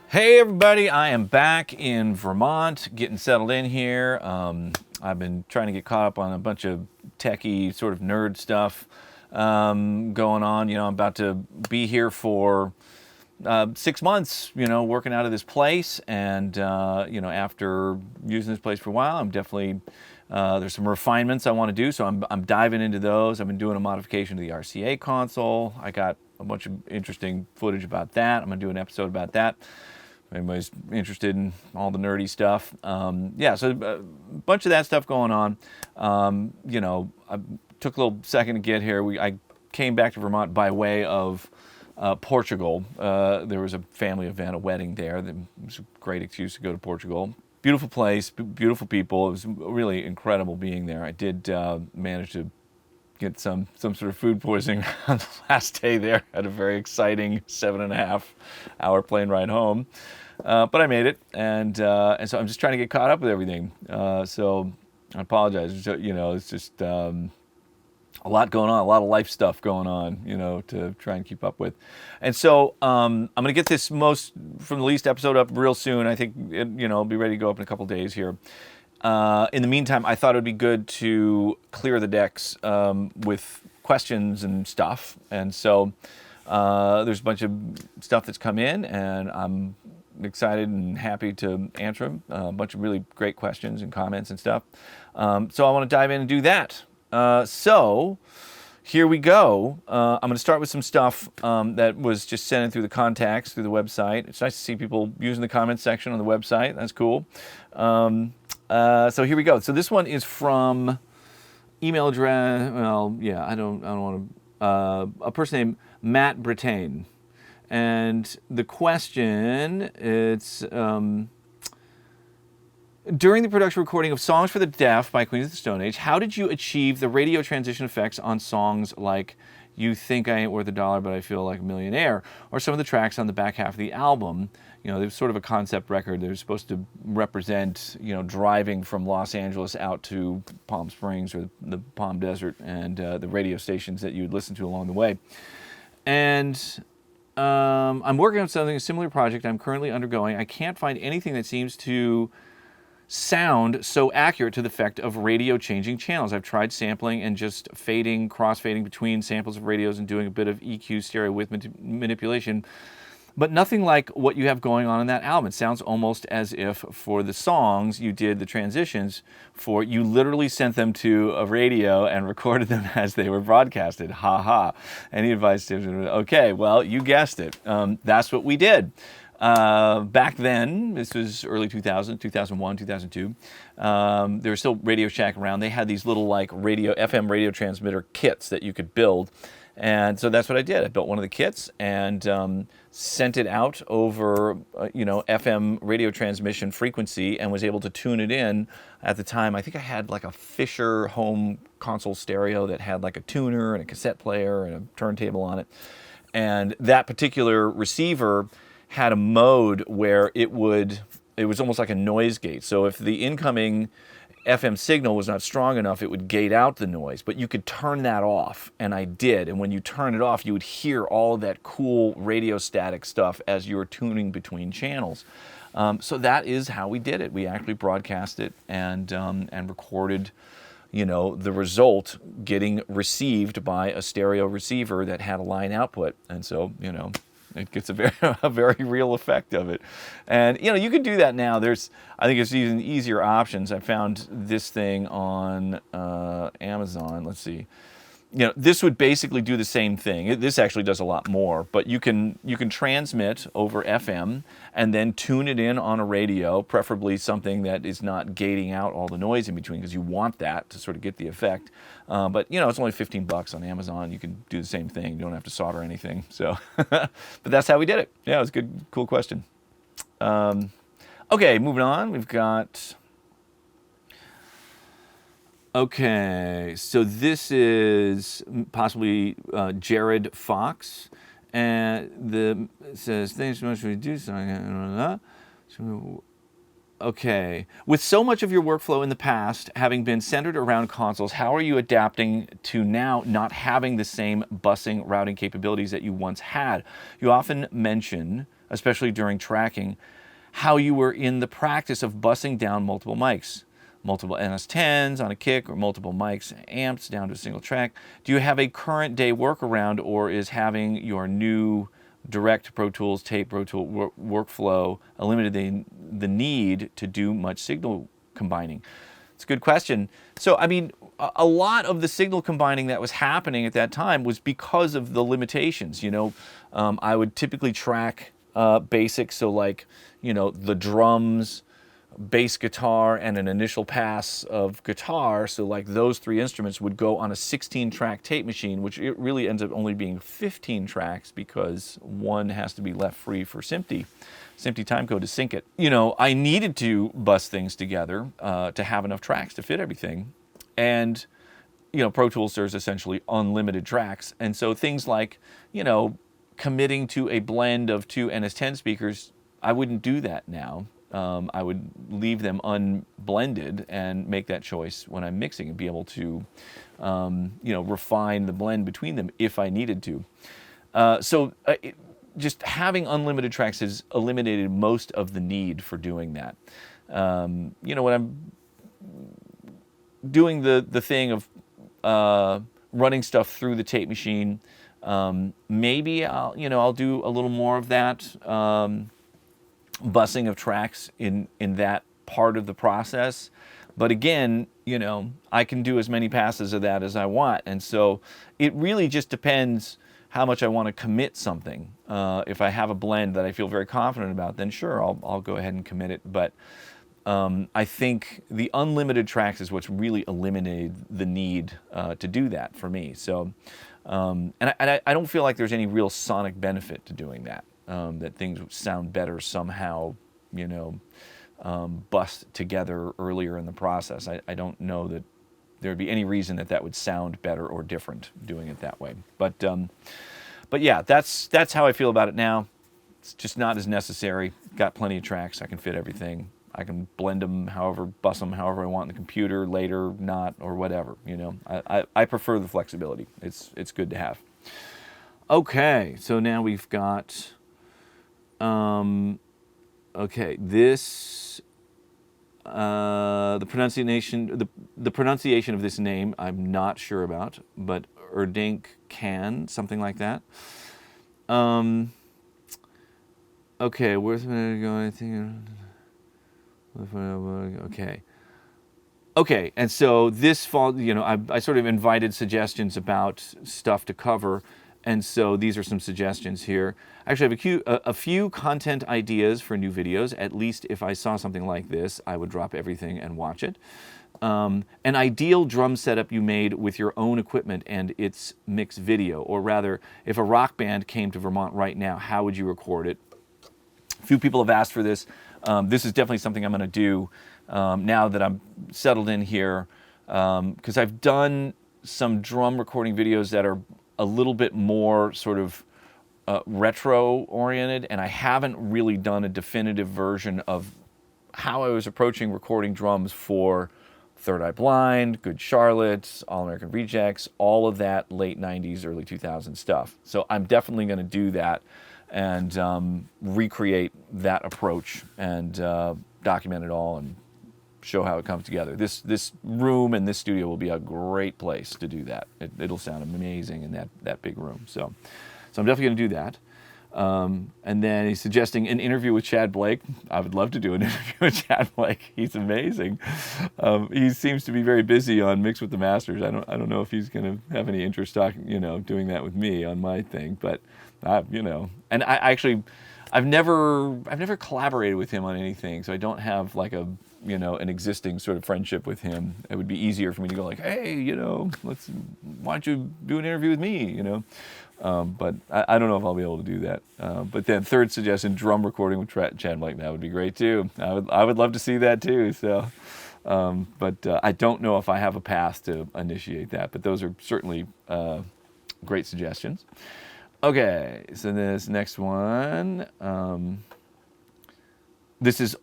Hey everybody, I am back in Vermont, getting settled in here. I've been trying to get caught up on a bunch of techie sort of nerd stuff going on. I'm about to be here for 6 months, working out of this place. And, after using this place for a while, I'm definitely, there's some refinements I want to do. So I'm diving into those. I've been doing a modification to the RCA console. I got a bunch of interesting footage about that. I'm going to do an episode about that. If anybody's interested in all the nerdy stuff. So a bunch of that stuff going on. I took a little second to get here. I came back to Vermont by way of Portugal. There was a family event, a wedding there. It was a great excuse to go to Portugal. Beautiful place, beautiful people. It was really incredible being there. I did manage to get some sort of food poisoning on the last day there. Had a very exciting 7.5-hour plane ride home, but I made it, and so I'm just trying to get caught up with everything. So I apologize. It's just a lot going on, a lot of life stuff going on, to try and keep up with. And so I'm going to get this most from the least episode up real soon. I think it'll be ready to go up in a couple days here. In the meantime, I thought it would be good to clear the decks with questions and stuff. And so there's a bunch of stuff that's come in, and I'm excited and happy to answer them. A bunch of really great questions and comments and stuff. So I want to dive in and do that. So here we go. I'm going to start with some stuff that was just sent in through the contacts, through the website. It's nice to see people using the comments section on the website. That's cool. So here we go. So this one is from email address. I don't want to. A person named Matt Brittain, and the question it's. During the production recording of Songs for the Deaf by Queens of the Stone Age, how did you achieve the radio transition effects on songs like You Think I Ain't Worth a Dollar But I Feel Like a Millionaire, or some of the tracks on the back half of the album? There was sort of a concept record. They were supposed to represent, driving from Los Angeles out to Palm Springs or the Palm Desert, and the radio stations that you would listen to along the way. And I'm working on a similar project I'm currently undergoing. I can't find anything that seems to sound so accurate to the effect of radio changing channels. I've tried sampling and just cross-fading between samples of radios and doing a bit of EQ stereo width manipulation, but nothing like what you have going on in that album. It sounds almost as if for the songs you did the transitions for, you literally sent them to a radio and recorded them as they were broadcasted. Ha ha. Any advice? Okay, well, you guessed it. That's what we did. Back then, this was early 2000, 2001, 2002, there was still Radio Shack around. They had these little FM radio transmitter kits that you could build. And so that's what I did. I built one of the kits and sent it out over, FM radio transmission frequency, and was able to tune it in. At the time, I think I had like a Fisher home console stereo that had like a tuner and a cassette player and a turntable on it. And that particular receiver had a mode where it was almost like a noise gate. So if the incoming FM signal was not strong enough, it would gate out the noise, but you could turn that off, and I did. And when you turn it off, you would hear all of that cool radio static stuff as you were tuning between channels. So that is how we did it. We actually broadcast it and recorded, the result getting received by a stereo receiver that had a line output. And so, it gets a very real effect of it. And, you can do that now. I think it's even easier options. I found this thing on Amazon. Let's see. This would basically do the same thing. This actually does a lot more, but you can transmit over FM and then tune it in on a radio, preferably something that is not gating out all the noise in between, because you want that to sort of get the effect. But it's only $15 on Amazon. You can do the same thing. You don't have to solder anything. So, but that's how we did it. Yeah, it was a good, cool question. Okay, moving on. We've got. Okay, so this is possibly Jared Fox, and it says, thanks so much for doing something. Okay, with so much of your workflow in the past having been centered around consoles, how are you adapting to now not having the same busing routing capabilities that you once had? You often mention especially during tracking, how you were in the practice of bussing down multiple mics, multiple NS10s on a kick, or multiple mics, amps down to a single track. Do you have a current day workaround, or is having your new direct Pro Tools tape Pro Tool workflow eliminated the need to do much signal combining? It's a good question. So, I mean, a lot of the signal combining that was happening at that time was because of the limitations. You know, I would typically track basics, so like, you know, the drums, bass guitar, and an initial pass of guitar. So like those three instruments would go on a 16-track tape machine, which it really ends up only being 15 tracks because one has to be left free for SMPTE timecode to sync it. You know, I needed to bus things together to have enough tracks to fit everything. And, you know, Pro Tools, there's essentially unlimited tracks. And so things like, you know, committing to a blend of two NS10 speakers, I wouldn't do that now. I would leave them unblended and make that choice when I'm mixing and be able to, you know, refine the blend between them if I needed to. Just having unlimited tracks has eliminated most of the need for doing that. You know, when I'm doing the thing of running stuff through the tape machine, maybe I'll do a little more of that. Busing of tracks in that part of the process. But again, you know, I can do as many passes of that as I want. And so it really just depends how much I want to commit something. If I have a blend that I feel very confident about, then sure, I'll go ahead and commit it. But I think the unlimited tracks is what's really eliminated the need to do that for me. So, and I don't feel like there's any real sonic benefit to doing that. That things sound better somehow, you know, bust together earlier in the process. I don't know that there would be any reason that would sound better or different doing it that way. But yeah, that's how I feel about it now. It's just not as necessary. Got plenty of tracks. I can fit everything. I can blend them bus them however I want in the computer, later, not, or whatever. You know, I prefer the flexibility. It's good to have. Okay, so now we've got. Okay, this the pronunciation of this name I'm not sure about, but Erdink can, something like that. Okay, where's the going? Okay. Okay, and so this fall, you know, I sort of invited suggestions about stuff to cover. And so these are some suggestions here. Actually, I have a few content ideas for new videos. At least if I saw something like this, I would drop everything and watch it. An ideal drum setup you made with your own equipment and its mixed video. Or rather, if a rock band came to Vermont right now, how would you record it? A few people have asked for this. This is definitely something I'm going to do now that I'm settled in here. Because I've done some drum recording videos that are a little bit more sort of retro-oriented, and I haven't really done a definitive version of how I was approaching recording drums for Third Eye Blind, Good Charlotte, All American Rejects, all of that late 90s, early 2000s stuff. So I'm definitely going to do that and recreate that approach and document it all and show how it comes together. This room and this studio will be a great place to do that. It'll sound amazing in that big room. So I'm definitely going to do that. And then he's suggesting an interview with Chad Blake. I would love to do an interview with Chad Blake. He's amazing. He seems to be very busy on Mix with the Masters. I don't know if he's going to have any interest doing that with me on my thing. But and I've never collaborated with him on anything, so I don't have like an existing sort of friendship with him. It would be easier for me to go like, hey, why don't you do an interview with me, But I don't know if I'll be able to do that. But then third suggestion, drum recording with Chad Blake, that would be great too. I would love to see that too. So, but I don't know if I have a path to initiate that. But those are certainly great suggestions. Okay, so this next one. This is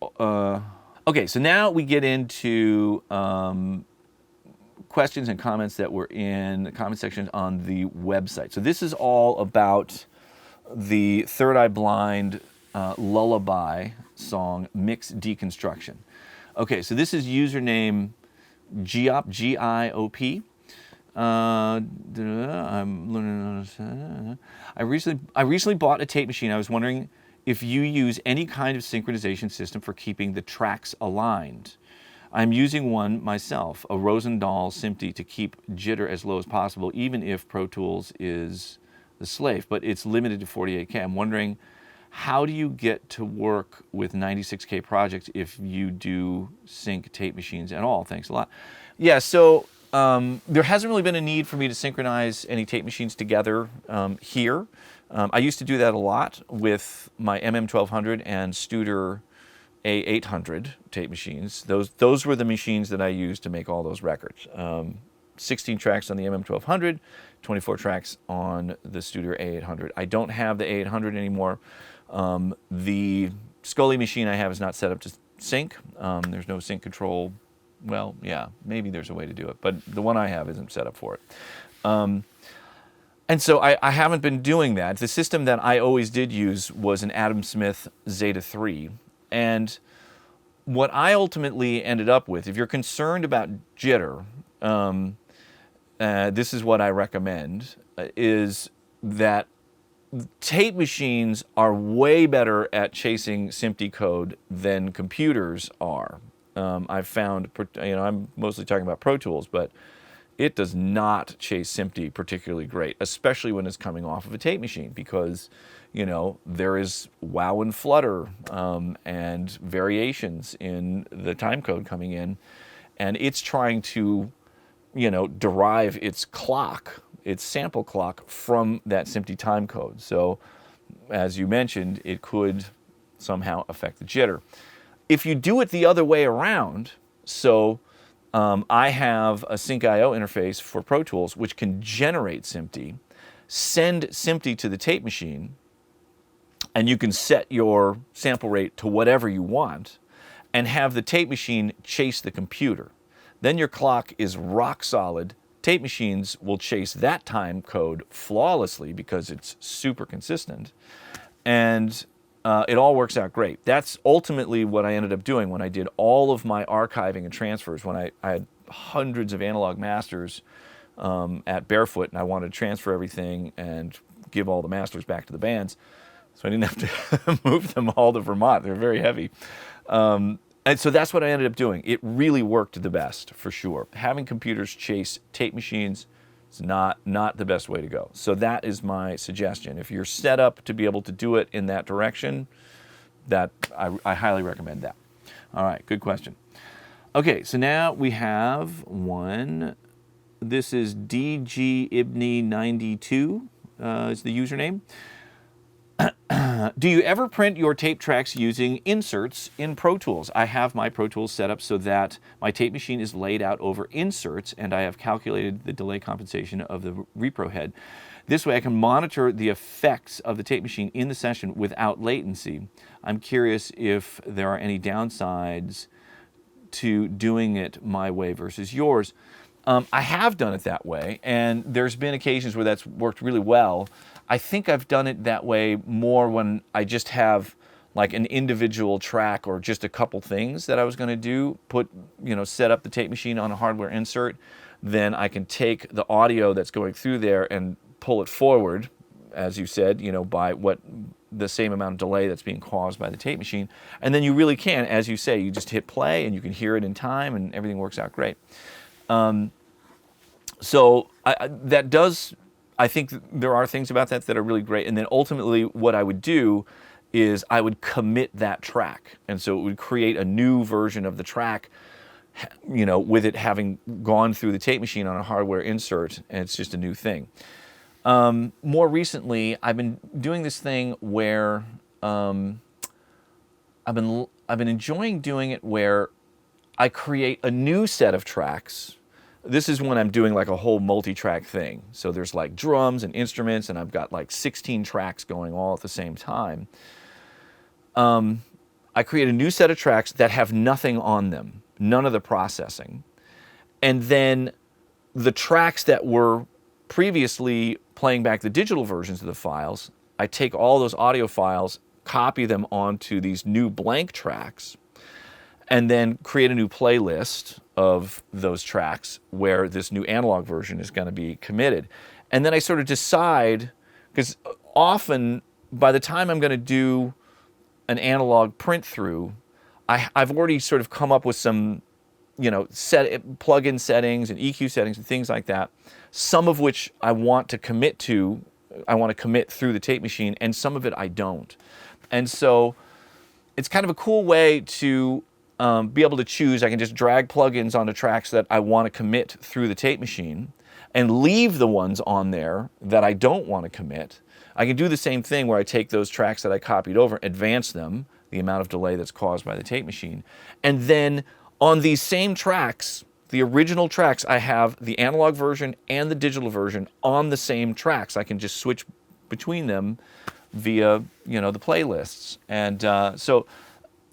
okay. So now we get into questions and comments that were in the comment section on the website. So this is all about the Third Eye Blind lullaby song Mix Deconstruction. Okay, so this is username Giop, G-I-O-P. I'm learning. I recently bought a tape machine. I was wondering if you use any kind of synchronization system for keeping the tracks aligned. I'm using one myself, a Rosendahl SMPTE, to keep jitter as low as possible, even if Pro Tools is the slave, but it's limited to 48K. I'm wondering, how do you get to work with 96K projects if you do sync tape machines at all? Thanks a lot. Yeah, so there hasn't really been a need for me to synchronize any tape machines together here. I used to do that a lot with my MM1200 and Studer A800 tape machines. Those were the machines that I used to make all those records. 16 tracks on the MM1200, 24 tracks on the Studer A800. I don't have the A800 anymore. The Scully machine I have is not set up to sync. There's no sync control. Well, yeah, maybe there's a way to do it, but the one I have isn't set up for it. And so I haven't been doing that. The system that I always did use was an Adam Smith Zeta 3. And what I ultimately ended up with, if you're concerned about jitter, this is what I recommend, is that tape machines are way better at chasing SMPTE code than computers are. I've found, I'm mostly talking about Pro Tools, but it does not chase SMPTE particularly great, especially when it's coming off of a tape machine, because there is wow and flutter and variations in the time code coming in, and it's trying to, derive its clock, its sample clock from that SMPTE time code. So, as you mentioned, it could somehow affect the jitter. If you do it the other way around, so I have a SyncIO interface for Pro Tools which can generate SMPTE, send SMPTE to the tape machine, and you can set your sample rate to whatever you want and have the tape machine chase the computer. Then your clock is rock solid. Tape machines will chase that time code flawlessly because it's super consistent. And it all works out great. That's ultimately what I ended up doing when I did all of my archiving and transfers, when I had hundreds of analog masters at Barefoot, and I wanted to transfer everything and give all the masters back to the bands. So I didn't have to move them all to Vermont. They're very heavy. And so that's what I ended up doing. It really worked the best, for sure. Having computers chase tape machines is not the best way to go. So that is my suggestion. If you're set up to be able to do it in that direction, that I highly recommend that. All right, good question. Okay, so now we have one. This is DGIbney92 is the username. Do you ever print your tape tracks using inserts in Pro Tools? I have my Pro Tools set up so that my tape machine is laid out over inserts, and I have calculated the delay compensation of the repro head. This way I can monitor the effects of the tape machine in the session without latency. I'm curious if there are any downsides to doing it my way versus yours. I have done it that way, and there's been occasions where that's worked really well. I think I've done it that way more when I just have like an individual track or just a couple things that I was going to do, set up the tape machine on a hardware insert. Then I can take the audio that's going through there and pull it forward, as you said, by the same amount of delay that's being caused by the tape machine. And then you really can, as you say, you just hit play and you can hear it in time and everything works out great. I think there are things about that are really great. And then ultimately what I would do is I would commit that track. And so it would create a new version of the track, with it having gone through the tape machine on a hardware insert, and it's just a new thing. More recently, I've been doing this thing where I've been enjoying doing it where I create a new set of tracks. This is when I'm doing like a whole multi-track thing. So there's like drums and instruments, and I've got like 16 tracks going all at the same time. I create a new set of tracks that have nothing on them, none of the processing. And then the tracks that were previously playing back the digital versions of the files, I take all those audio files, copy them onto these new blank tracks, and then create a new playlist of those tracks where this new analog version is going to be committed. And then I sort of decide, because often by the time I'm going to do an analog print through, I've already sort of come up with some, plug-in settings and EQ settings and things like that, some of which I want to commit to, I want to commit through the tape machine, and some of it I don't. And so it's kind of a cool way to be able to choose. I can just drag plugins onto tracks that I want to commit through the tape machine and leave the ones on there that I don't want to commit. I can do the same thing where I take those tracks that I copied over, advance them, the amount of delay that's caused by the tape machine, and then on these same tracks, the original tracks, I have the analog version and the digital version on the same tracks. I can just switch between them via, the playlists. And so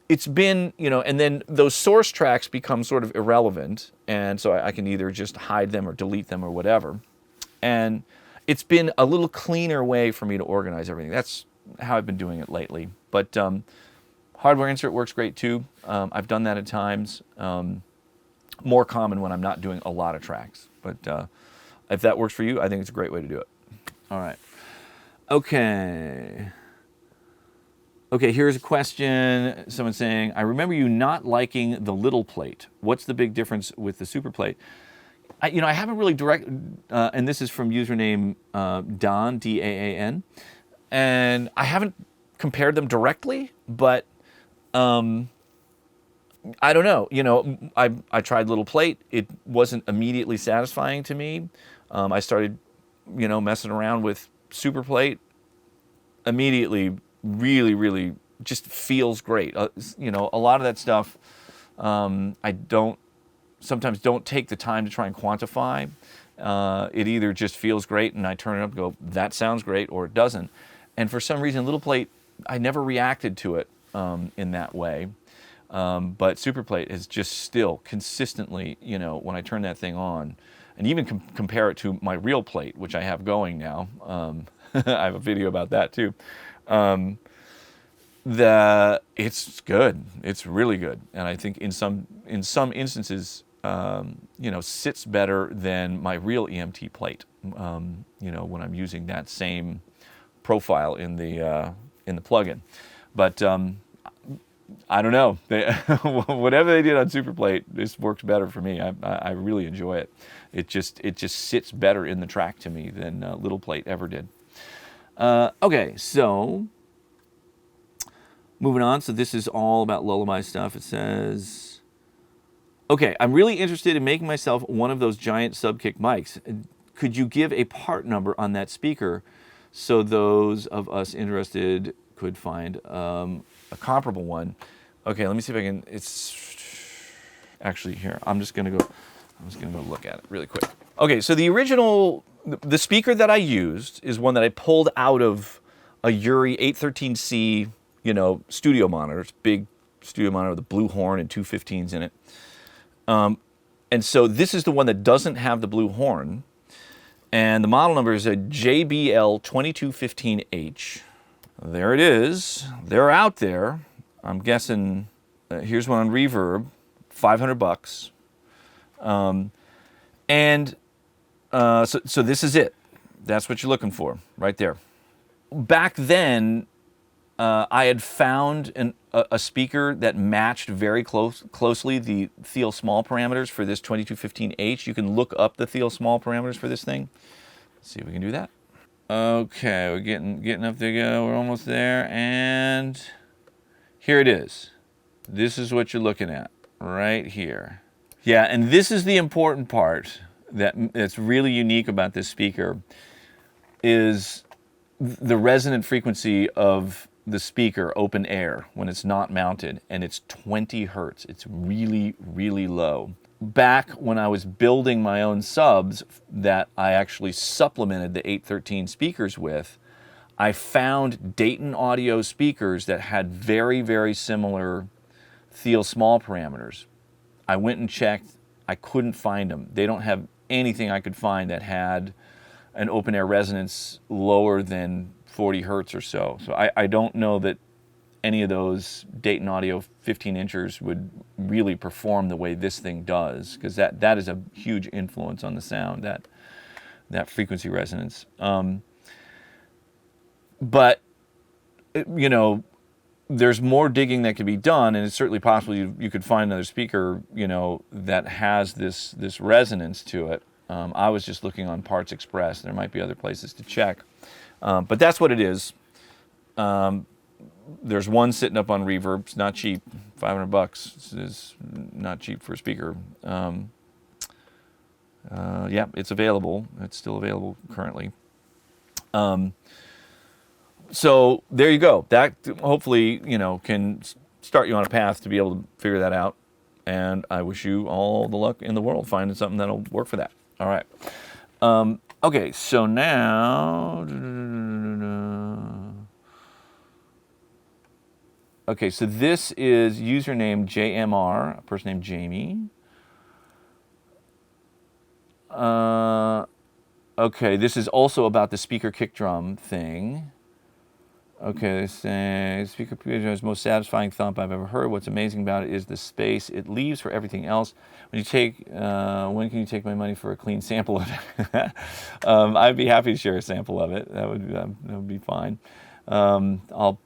it's been, and then those source tracks become sort of irrelevant. And so I can either just hide them or delete them or whatever. And it's been a little cleaner way for me to organize everything. That's how I've been doing it lately. But hardware insert works great too. I've done that at times. More common when I'm not doing a lot of tracks. But if that works for you, I think it's a great way to do it. All right. Okay, here's a question. Someone saying, I remember you not liking the little plate. What's the big difference with the super plate? I haven't really and this is from username Don, D-A-A-N, and I haven't compared them directly, but I don't know. I tried little plate. It wasn't immediately satisfying to me. I started, messing around with super plate. Immediately, really, really just feels great. A lot of that stuff I sometimes don't take the time to try and quantify. It either just feels great and I turn it up and go, that sounds great, or it doesn't. And for some reason, little plate, I never reacted to it in that way. But super plate is just still consistently, when I turn that thing on, and even compare it to my real plate, which I have going now. I have a video about that too. It's good. It's really good, and I think in some instances, sits better than my real EMT plate. When I'm using that same profile in the plugin, but I don't know. Whatever they did on super plate, this works better for me. I really enjoy it. It just sits better in the track to me than little plate ever did. Okay, so moving on. So this is all about lullaby stuff. It says, okay, I'm really interested in making myself one of those giant sub-kick mics. Could you give a part number on that speaker so those of us interested could find a comparable one? Okay, let me see if I can. It's actually here. I'm just gonna go look at it really quick. Okay, so the speaker that I used is one that I pulled out of a Yuri 813C, studio monitor. It's a big studio monitor with a blue horn and two 15s in it. And so this is the one that doesn't have the blue horn. And the model number is a JBL 2215H. There it is. They're out there. I'm guessing, here's one on Reverb, $500. So this is it. That's what you're looking for, right there. Back then, I had found a speaker that matched very closely the Thiel Small parameters for this 2215H. You can look up the Thiel Small parameters for this thing. Let's see if we can do that. Okay, we're getting up there. We're almost there, and here it is. This is what you're looking at right here. Yeah, and this is the important part that's really unique about this speaker is the resonant frequency of the speaker open air when it's not mounted, and it's 20 hertz. It's really, really low. Back when I was building my own subs that I actually supplemented the 813 speakers with, I found Dayton Audio speakers that had very, very similar Thiel Small parameters. I went and checked. I couldn't find them. They don't have anything I could find that had an open air resonance lower than 40 hertz or so. So I don't know that any of those Dayton Audio 15-inchers would really perform the way this thing does, because that is a huge influence on the sound, that frequency resonance. But you know, there's more digging that could be done, and it's certainly possible you could find another speaker, you know, that has this resonance to it. I was just looking on Parts Express. There might be other places to check, but that's what it is. There's one sitting up on Reverb. It's not cheap. $500 is not cheap for a speaker. Yeah, it's available. It's still available currently. So there you go. That hopefully, you know, can start you on a path to be able to figure that out. And I wish you all the luck in the world finding something that'll work for that. All right. Okay, so now... Okay, so this is username JMR, a person named Jamie. Okay, this is also about the speaker kick drum thing. Okay, speaker kick drum is the most satisfying thump I've ever heard. What's amazing about it is the space it leaves for everything else. When can you take my money for a clean sample of it? I'd be happy to share a sample of it. That would be fine. I'll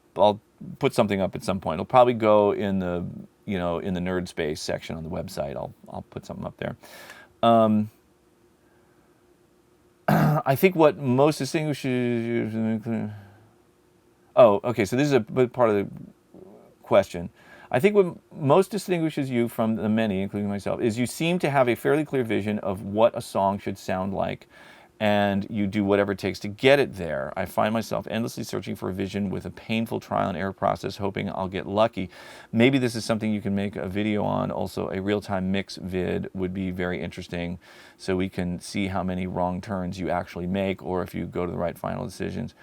put something up at some point. It'll probably go in the nerd space section on the website. I'll put something up there. I think what most distinguishes you... Oh, okay, so this is a part of the question. I think what most distinguishes you from the many, including myself, is you seem to have a fairly clear vision of what a song should sound like, and you do whatever it takes to get it there. I find myself endlessly searching for a vision with a painful trial and error process, hoping I'll get lucky. Maybe this is something you can make a video on. Also, a real-time mix vid would be very interesting, so we can see how many wrong turns you actually make, or if you go to the right final decisions.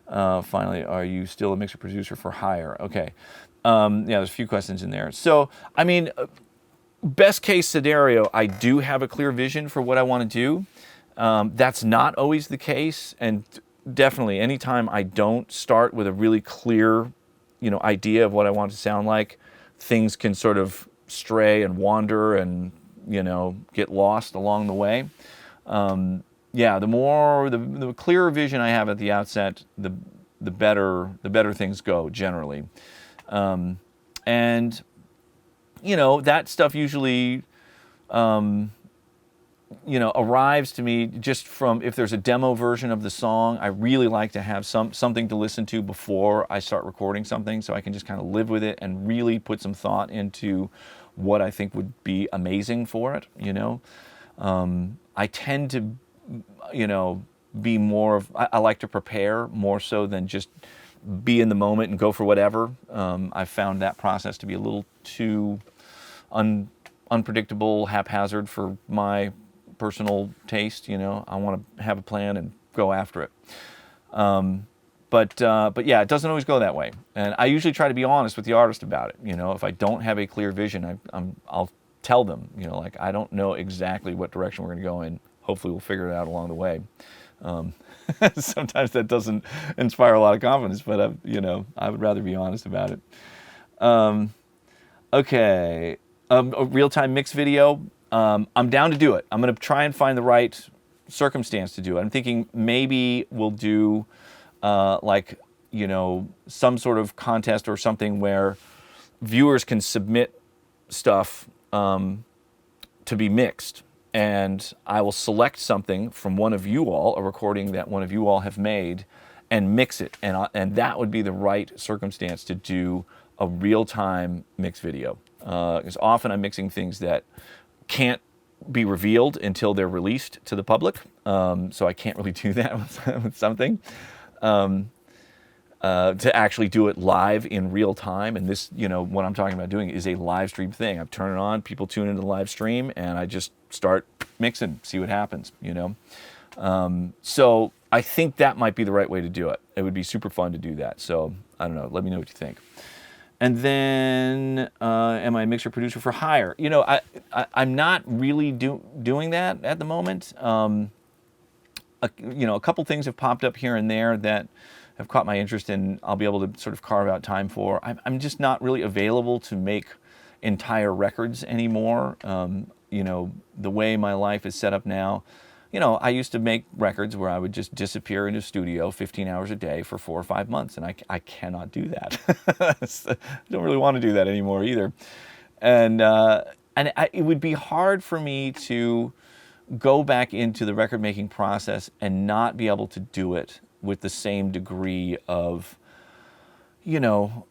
Finally, are you still a mixer producer for hire? Okay. Yeah, there's a few questions in there. So, I mean, best case scenario, I do have a clear vision for what I want to do. That's not always the case, and definitely anytime I don't start with a really clear, idea of what I want to sound like, things can sort of stray and wander and, get lost along the way. Yeah, the clearer vision I have at the outset, the better things go generally. And that stuff usually arrives to me just from, if there's a demo version of the song, I really like to have something to listen to before I start recording something, so I can just kind of live with it and really put some thought into what I think would be amazing for it. I tend to be more of, I like to prepare more so than just be in the moment and go for whatever. I've found that process to be a little too unpredictable, haphazard for my personal taste. I want to have a plan and go after it. But yeah, it doesn't always go that way. And I usually try to be honest with the artist about it. If I don't have a clear vision, I'll tell them, like, I don't know exactly what direction we're going to go in. Hopefully we'll figure it out along the way. Sometimes that doesn't inspire a lot of confidence, but I would rather be honest about it. Okay, a real-time mix video. I'm down to do it. I'm going to try and find the right circumstance to do it. I'm thinking maybe we'll do some sort of contest or something where viewers can submit stuff to be mixed. And I will select something from one of you all, a recording that one of you all have made, and mix it. And that would be the right circumstance to do a real-time mix video. Because often I'm mixing things that can't be revealed until they're released to the public. So I can't really do that with something. To actually do it live in real time. And this, what I'm talking about doing is a live stream thing. I turn it on, people tune into the live stream, and I just start mixing, see what happens, So I think that might be the right way to do it. It would be super fun to do that. So I don't know, let me know what you think. And then, am I a mixer producer for hire? I'm not really doing that at the moment. A couple things have popped up here and there that have caught my interest and I'll be able to sort of carve out time for. I'm just not really available to make entire records anymore. You know, the way my life is set up now, you know, I used to make records where I would just disappear into a studio 15 hours a day for 4 or 5 months, and I cannot do that. I don't really want to do that anymore either. And it would be hard for me to go back into the record making process and not be able to do it with the same degree of, you know,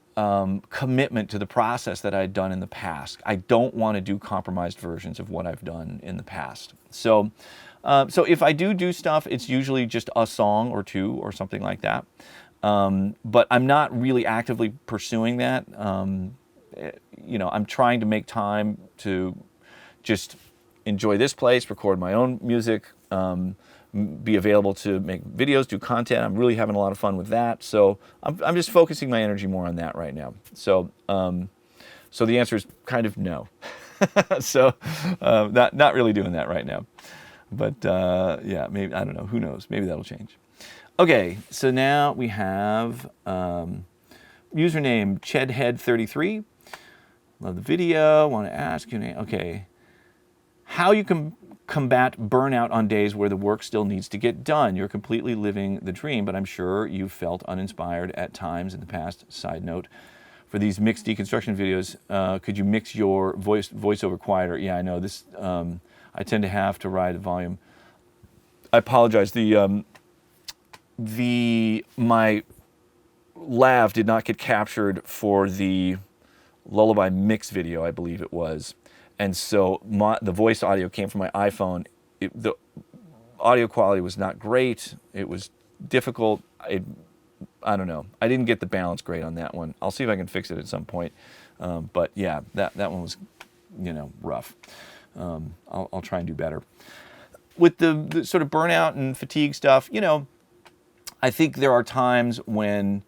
commitment to the process that I had done in the past. I don't want to do compromised versions of what I've done in the past. So if I do stuff, it's usually just a song or two or something like that. But I'm not really actively pursuing that. You know, I'm trying to make time to just enjoy this place, record my own music, be available to make videos, do content. I'm really having a lot of fun with that. So I'm just focusing my energy more on that right now. So so the answer is kind of no. So not really doing that right now. But yeah, maybe, I don't know, who knows? Maybe that'll change. Okay, so now we have username Chedhead33. Love the video. Want to ask you, okay, how you can combat burnout on days where the work still needs to get done. You're completely living the dream, but I'm sure you've felt uninspired at times in the past. Side note, for these mixed deconstruction videos, could you mix your voiceover quieter? Yeah, I know this. I tend to have to ride the volume. I apologize. My lav did not get captured for the Lullaby mix video, I believe it was. And so the voice audio came from my iPhone. The audio quality was not great. It was difficult. I don't know. I didn't get the balance great on that one. I'll see if I can fix it at some point. But yeah, that one was, you know, rough. I'll try and do better. With the sort of burnout and fatigue stuff, you know, I think there are times when,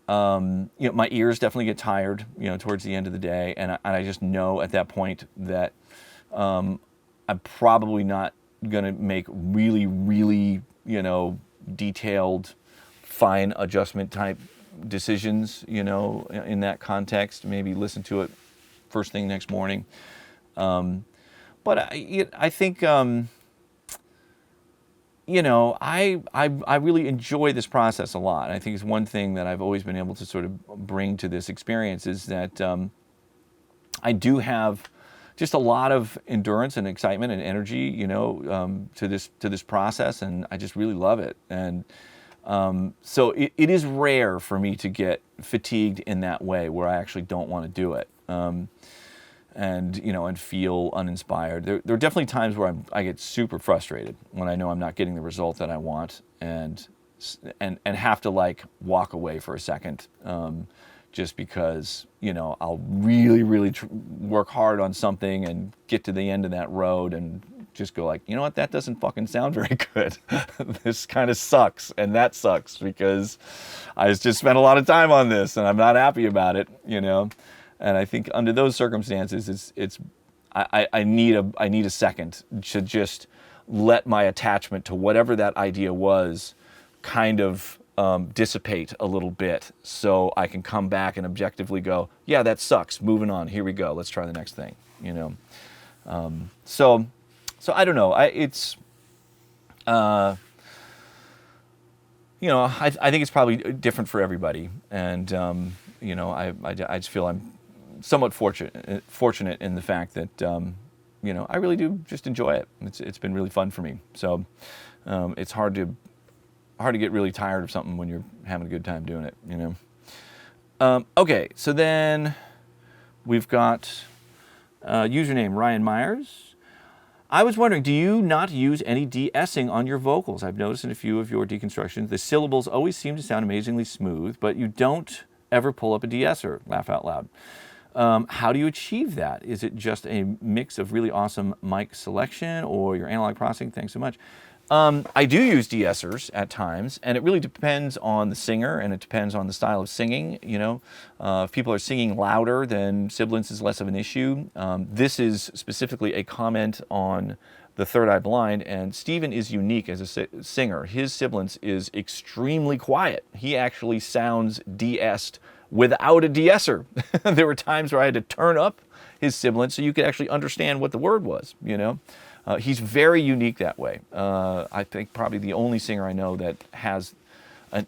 you know, my ears definitely get tired, you know, towards the end of the day. And I just know at that point that I'm probably not going to make really, really, you know, detailed, fine adjustment type decisions, you know, in that context. Maybe listen to it first thing next morning. But I think, you know, I really enjoy this process a lot. I think it's one thing that I've always been able to sort of bring to this experience is that I do have just a lot of endurance and excitement and energy, you know, to this process, and I just really love it. And so it is rare for me to get fatigued in that way where I actually don't want to do it. And you know, and feel uninspired. There are definitely times where I get super frustrated when I know I'm not getting the result that I want, and have to like walk away for a second, just because, you know, I'll really work hard on something and get to the end of that road and just go like, you know what, that doesn't fucking sound very good. This kind of sucks, and that sucks because I just spent a lot of time on this and I'm not happy about it, you know. And I think under those circumstances, I need a second to just let my attachment to whatever that idea was kind of dissipate a little bit, so I can come back and objectively go, yeah, that sucks. Moving on. Here we go. Let's try the next thing. You know. So I don't know. It's you know, I think it's probably different for everybody, and you know, I just feel I'm somewhat fortunate in the fact that you know, I really do just enjoy it. It's been really fun for me. So it's hard to get really tired of something when you're having a good time doing it, you know. Okay, so then we've got username Ryan Meyers. I was wondering, do you not use any de-essing on your vocals? I've noticed in a few of your deconstructions, the syllables always seem to sound amazingly smooth, but you don't ever pull up a de-esser. Laugh out loud. How do you achieve that? Is it just a mix of really awesome mic selection or your analog processing? Thanks so much. I do use de-essers at times, and it really depends on the singer, and it depends on the style of singing. You know, if people are singing louder, then sibilance is less of an issue. This is specifically a comment on the Third Eye Blind, and Steven is unique as a singer. His sibilance is extremely quiet. He actually sounds de-essed without a de-esser. There were times where I had to turn up his sibilance so you could actually understand what the word was, you know. He's very unique that way. I think probably the only singer I know that has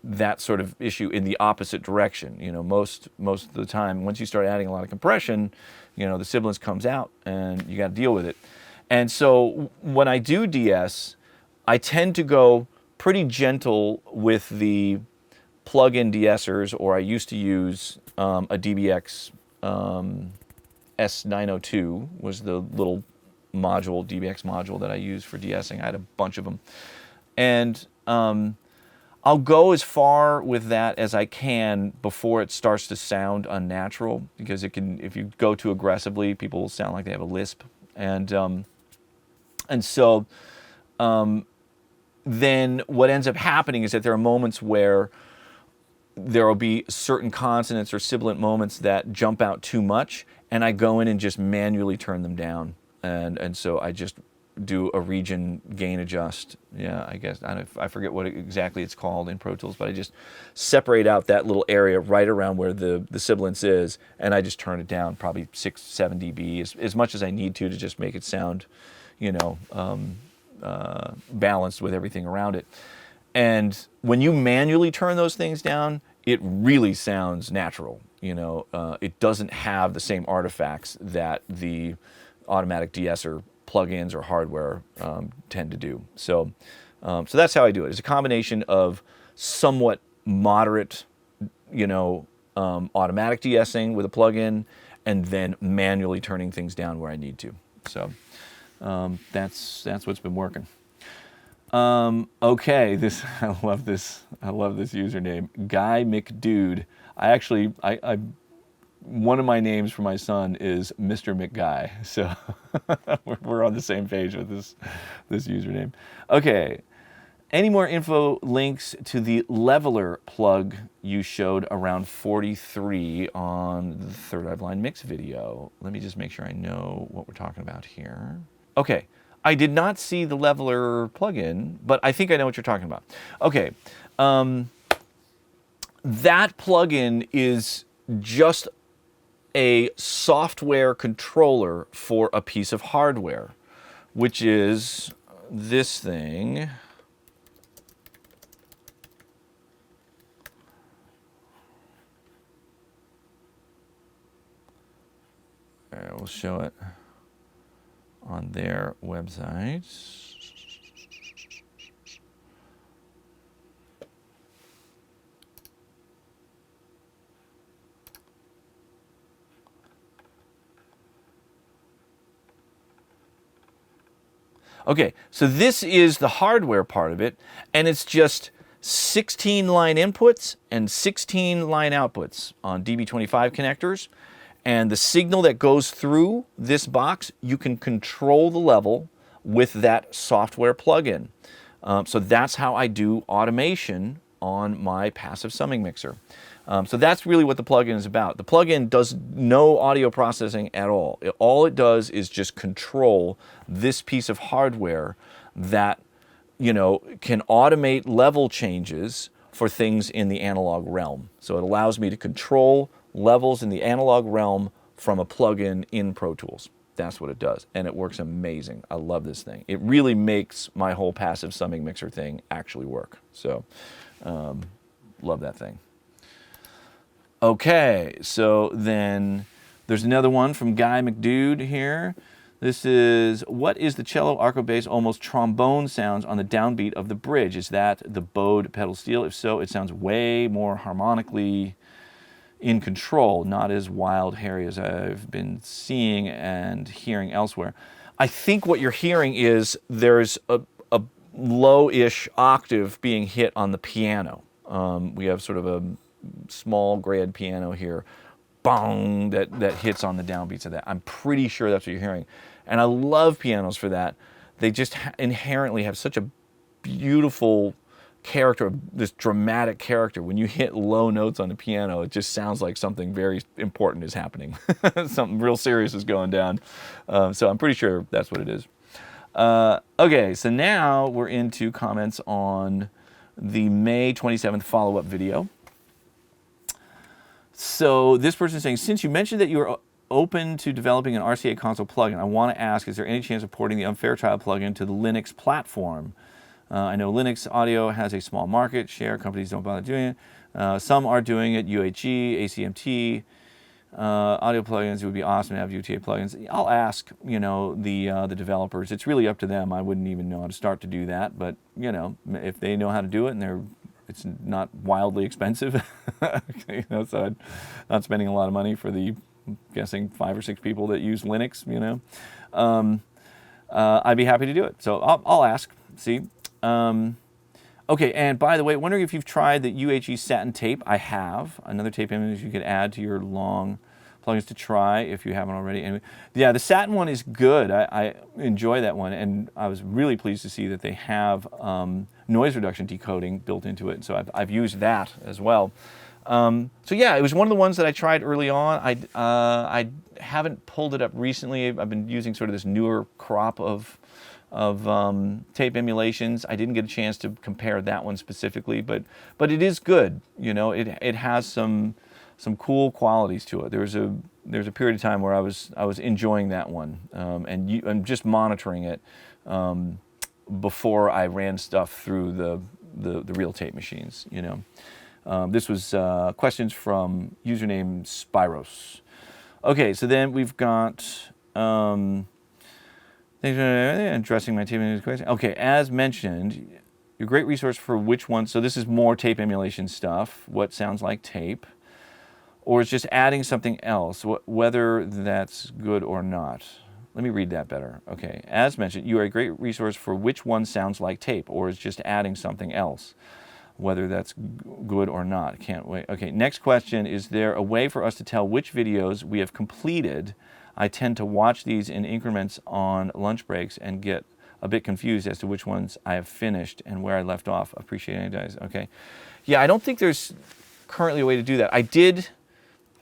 that sort of issue in the opposite direction. You know, most of the time, once you start adding a lot of compression, you know, the sibilance comes out and you got to deal with it. And so when I do DS, I tend to go pretty gentle with the plug-in de-essers, or I used to use a DBX S902 was the little module, DBX module that I use for de-essing. I had a bunch of them. And I'll go as far with that as I can before it starts to sound unnatural, because it can, if you go too aggressively, people will sound like they have a lisp. And so then what ends up happening is that there are moments where there will be certain consonants or sibilant moments that jump out too much, and I go in and just manually turn them down. And so I just do a region gain adjust. Yeah, I guess, I forget what exactly it's called in Pro Tools, but I just separate out that little area right around where the sibilance is, and I just turn it down probably 6-7 dB, as much as I need to just make it sound, you know, balanced with everything around it. And when you manually turn those things down, it really sounds natural. You know, it doesn't have the same artifacts that the automatic de-esser plugins or hardware tend to do. So that's how I do it. It's a combination of somewhat moderate, you know, automatic de-essing with a plugin, and then manually turning things down where I need to. So that's what's been working. Okay, I love this username, Guy McDude. I one of my names for my son is Mr. McGuy, so we're on the same page with this username. Okay, any more info, links to the leveler plug you showed around 43 on the Third Eye Blind mix video? Let me just make sure I know what we're talking about here. Okay, I did not see the leveler plugin, but I think I know what you're talking about. Okay, that plugin is just a software controller for a piece of hardware, which is this thing. We'll show it on their website. Okay, so this is the hardware part of it, and it's just 16 line inputs and 16 line outputs on DB25 connectors. And the signal that goes through this box, you can control the level with that software plugin. So that's how I do automation on my passive summing mixer. So that's really what the plugin is about. The plugin does no audio processing at all. All it does is just control this piece of hardware that, you know, can automate level changes for things in the analog realm. So it allows me to control levels in the analog realm from a plugin in Pro Tools. That's what it does, and it works amazing. I love this thing. It really makes my whole passive summing mixer thing actually work. So, love that thing. Okay, so then there's another one from Guy McDude here. This is, what is the cello, arco bass, almost trombone sounds on the downbeat of the bridge? Is that the bowed pedal steel? If so, it sounds way more harmonically in control, not as wild, hairy as I've been seeing and hearing elsewhere. I think what you're hearing is there's a low-ish octave being hit on the piano. We have sort of a small grand piano here, bong, that hits on the downbeats of that. I'm pretty sure that's what you're hearing. And I love pianos for that. They just inherently have such a beautiful character, this dramatic character. When you hit low notes on the piano, it just sounds like something very important is happening. Something real serious is going down. So I'm pretty sure that's what it is. Okay, so now we're into comments on the May 27th follow-up video. So this person is saying, since you mentioned that you are open to developing an RCA console plugin, I want to ask, is there any chance of porting the Unfair Child plugin to the Linux platform? I know Linux audio has a small market share. Companies don't bother doing it. Some are doing it, UHE, ACMT. Audio plugins, it would be awesome to have UTA plugins. I'll ask, you know, the developers. It's really up to them. I wouldn't even know how to start to do that. But, you know, if they know how to do it and it's not wildly expensive, you know, so I'm not spending a lot of money for the, I'm guessing, 5 or 6 people that use Linux, you know. I'd be happy to do it. So I'll ask, see. Okay, and by the way, wondering if you've tried the UHE satin tape. I have. Another tape image you could add to your long plugins to try if you haven't already. Anyway, yeah, the satin one is good. I enjoy that one, and I was really pleased to see that they have noise reduction decoding built into it. So I've used that as well. So yeah, it was one of the ones that I tried early on. I haven't pulled it up recently. I've been using sort of this newer crop of tape emulations. I didn't get a chance to compare that one specifically, but it is good. You know, it has some cool qualities to it. There's a period of time where I was enjoying that one, and I'm just monitoring it before I ran stuff through the real tape machines. You know, this was questions from username Spyros. Okay, so then we've got. Addressing my tape question. Okay, as mentioned, your great resource for which one, so this is more tape emulation stuff, what sounds like tape, or it's just adding something else, whether that's good or not. Let me read that better. Okay, as mentioned, you are a great resource for which one sounds like tape, or is just adding something else, whether that's good or not. Can't wait. Okay, next question, is there a way for us to tell which videos we have completed? I tend to watch these in increments on lunch breaks and get a bit confused as to which ones I have finished and where I left off. Appreciate any guys. Okay. Yeah, I don't think there's currently a way to do that. I did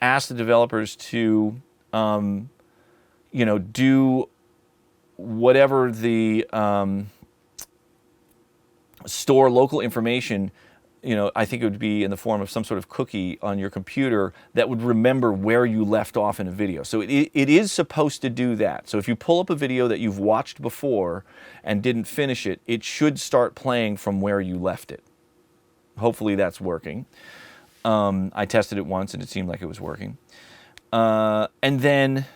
ask the developers to, you know, do whatever the store local information. You know, I think it would be in the form of some sort of cookie on your computer that would remember where you left off in a video. So it is supposed to do that. So if you pull up a video that you've watched before and didn't finish it, it should start playing from where you left it. Hopefully that's working. I tested it once and it seemed like it was working. And then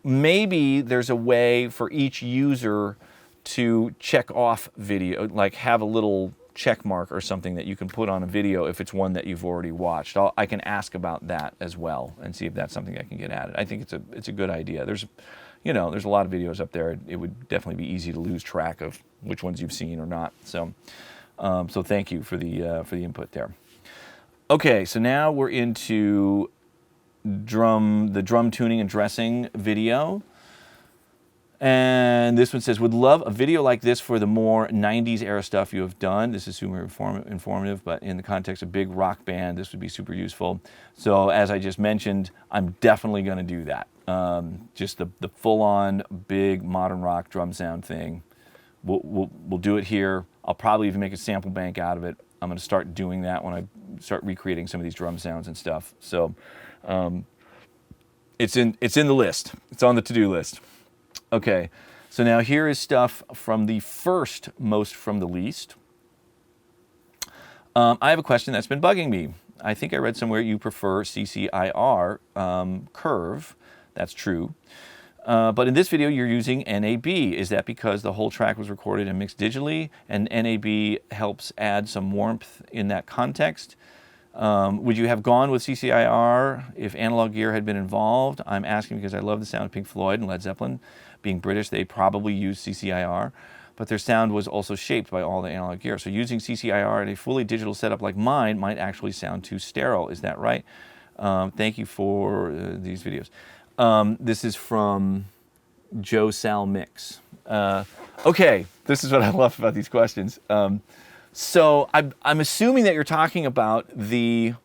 maybe there's a way for each user to check off video, like have a little check mark or something that you can put on a video if it's one that you've already watched. I can ask about that as well and see if that's something that can get added. I think it's a good idea. There's a lot of videos up there. It would definitely be easy to lose track of which ones you've seen or not. So, so thank you for the input there. Okay, so now we're into the drum tuning and dressing video. And this one says, would love a video like this for the more 90s era stuff you have done. This is super informative, but in the context of big rock band, this would be super useful. So as I just mentioned, I'm definitely going to do that. Just the full-on big modern rock drum sound thing. We'll do it here. I'll probably even make a sample bank out of it. I'm going to start doing that when I start recreating some of these drum sounds and stuff. So it's in the list. It's on the to-do list. Okay, so now here is stuff from the first most from the least. I have a question that's been bugging me. I think I read somewhere you prefer CCIR curve. That's true. But in this video, you're using NAB. Is that because the whole track was recorded and mixed digitally, and NAB helps add some warmth in that context? Would you have gone with CCIR if analog gear had been involved? I'm asking because I love the sound of Pink Floyd and Led Zeppelin. Being British, they probably used CCIR, but their sound was also shaped by all the analog gear. So using CCIR in a fully digital setup like mine might actually sound too sterile. Is that right? Thank you for these videos. This is from Joe Sal Mix. Okay, this is what I love about these questions. So I'm assuming that you're talking about the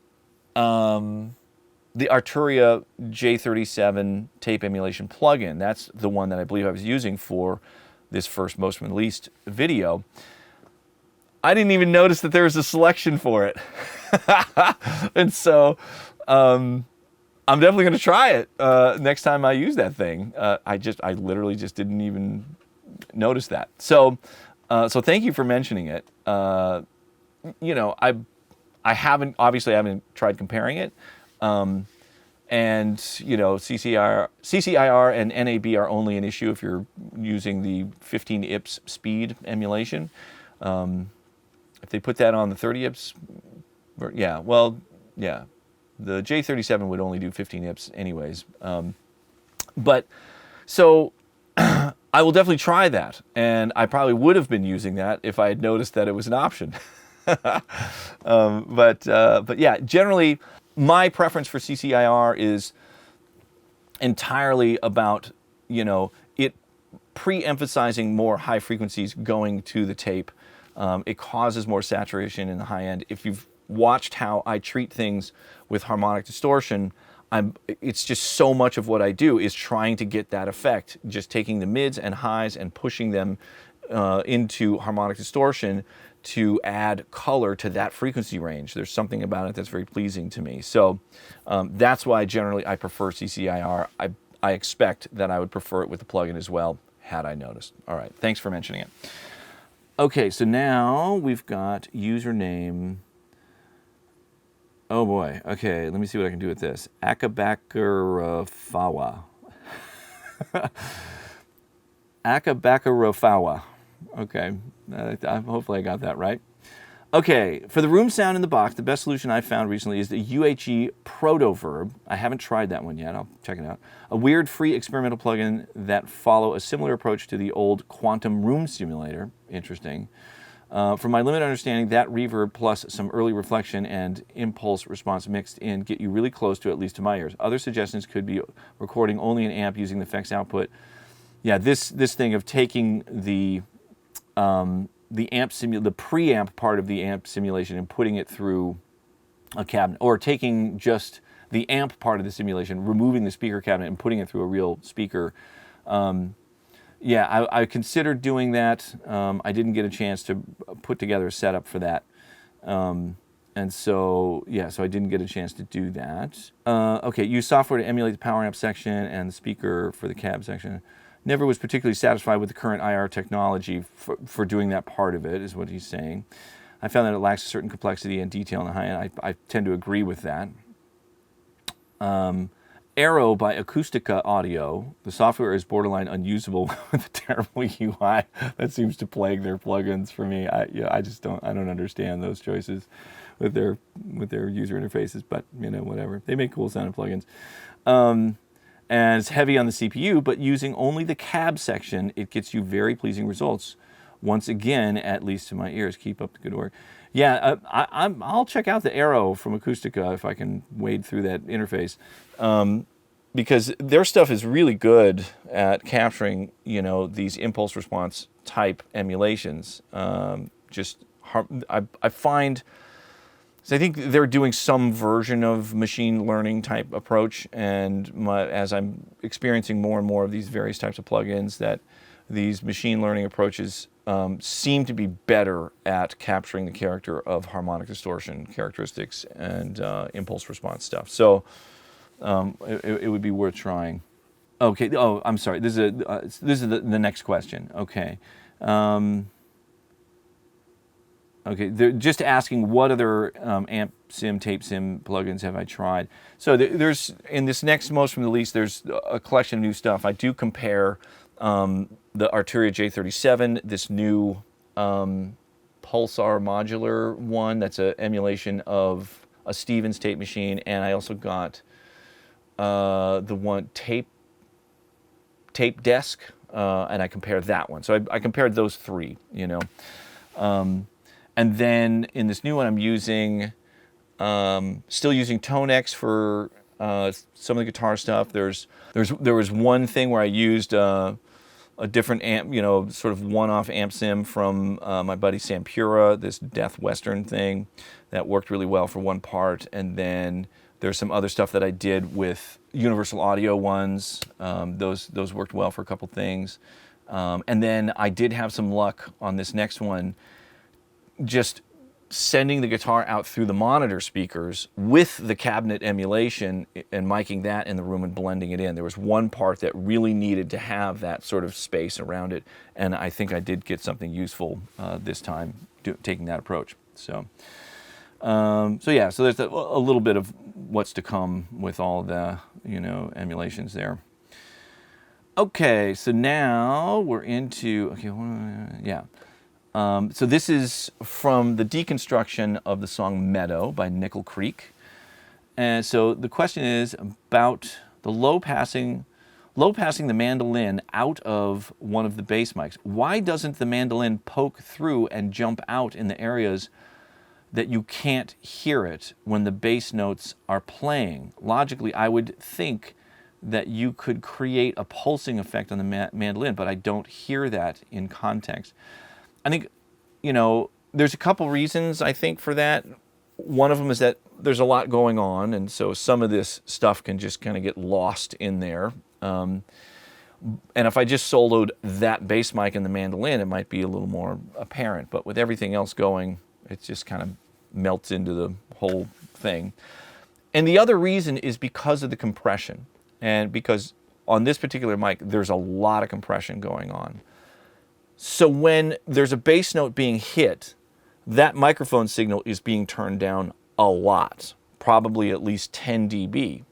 Arturia J37 tape emulation plugin. That's the one that I believe I was using for this first most from the least video. I didn't even notice that there was a selection for it. And so I'm definitely going to try it next time I use that thing. I literally just didn't even notice that. So thank you for mentioning it. You know, I haven't tried comparing it. And you know, CCIR and NAB are only an issue if you're using the 15 IPS speed emulation. If they put that on the 30 IPS, yeah, well, yeah, the J37 would only do 15 IPS anyways. But so I will definitely try that, and I probably would have been using that if I had noticed that it was an option. But yeah, generally, my preference for CCIR is entirely about, you know, it pre-emphasizing more high frequencies going to the tape. It causes more saturation in the high end. If you've watched how I treat things with harmonic distortion, it's just so much of what I do is trying to get that effect, just taking the mids and highs and pushing them into harmonic distortion to add color to that frequency range. There's something about it that's very pleasing to me. So that's why generally I prefer CCIR. I expect that I would prefer it with the plugin as well, had I noticed. All right, thanks for mentioning it. Okay, so now we've got username. Oh boy, okay, let me see what I can do with this. Akabakarafawa. Akabakarafawa. Okay, hopefully I got that right. Okay, for the room sound in the box, the best solution I've found recently is the UHE Protoverb. I haven't tried that one yet. I'll check it out. A weird free experimental plugin that follow a similar approach to the old Quantum Room Simulator. Interesting. From my limited understanding, that reverb plus some early reflection and impulse response mixed in get you really close to at least to Meyers. Other suggestions could be recording only an amp using the effects output. Yeah, this thing of taking the preamp part of the amp simulation and putting it through a cabinet, or taking just the amp part of the simulation, removing the speaker cabinet and putting it through a real speaker. Yeah, I considered doing that. I didn't get a chance to put together a setup for that. And so, yeah, so I didn't get a chance to do that. Okay, use software to emulate the power amp section and the speaker for the cab section. Never was particularly satisfied with the current IR technology for doing that part of it, is what he's saying. I found that it lacks a certain complexity and detail in the high end. I tend to agree with that. Arrow by Acoustica Audio. The software is borderline unusable with a terrible UI. That seems to plague their plugins for me. I don't understand those choices with their user interfaces, but you know, whatever. They make cool sounding plugins. And it's heavy on the CPU, but using only the cab section, it gets you very pleasing results. Once again, at least to my ears. Keep up the good work. Yeah, I'll check out the Arrow from Acoustica if I can wade through that interface, because their stuff is really good at capturing, you know, these impulse response type emulations. I find. So I think they're doing some version of machine learning type approach, and as I'm experiencing more and more of these various types of plugins, that these machine learning approaches seem to be better at capturing the character of harmonic distortion characteristics and impulse response stuff. So it would be worth trying. Okay. Oh, I'm sorry. This is the next question. Okay. Okay, they're just asking what other amp sim, tape sim plugins have I tried. So there's, in this next most from the least, there's a collection of new stuff. I do compare the Arturia J37, this new Pulsar modular one that's an emulation of a Stevens tape machine, and I also got the one tape desk, and I compared that one. So I compared those three, you know. And then in this new one, I'm using, still using Tonex for some of the guitar stuff. There was one thing where I used a different amp, you know, sort of one-off amp sim from my buddy Sam Pura, this Death Western thing that worked really well for one part. And then there's some other stuff that I did with Universal Audio ones. Those worked well for a couple things. And then I did have some luck on this next one, just sending the guitar out through the monitor speakers with the cabinet emulation and miking that in the room and blending it in. There was one part that really needed to have that sort of space around it, and I think I did get something useful this time taking that approach. So, so there's a little bit of what's to come with all the, you know, emulations there. Okay, so now we're into, so this is from the deconstruction of the song Meadow by Nickel Creek. And so the question is about the low passing the mandolin out of one of the bass mics. Why doesn't the mandolin poke through and jump out in the areas that you can't hear it when the bass notes are playing? Logically, I would think that you could create a pulsing effect on the mandolin, but I don't hear that in context. I think, you know, there's a couple reasons, I think, for that. One of them is that there's a lot going on, and so some of this stuff can just kind of get lost in there. And if I just soloed that bass mic and the mandolin, it might be a little more apparent. But with everything else going, it just kind of melts into the whole thing. And the other reason is because of the compression. And because on this particular mic, there's a lot of compression going on. So when there's a bass note being hit, that microphone signal is being turned down a lot, probably at least 10 dB.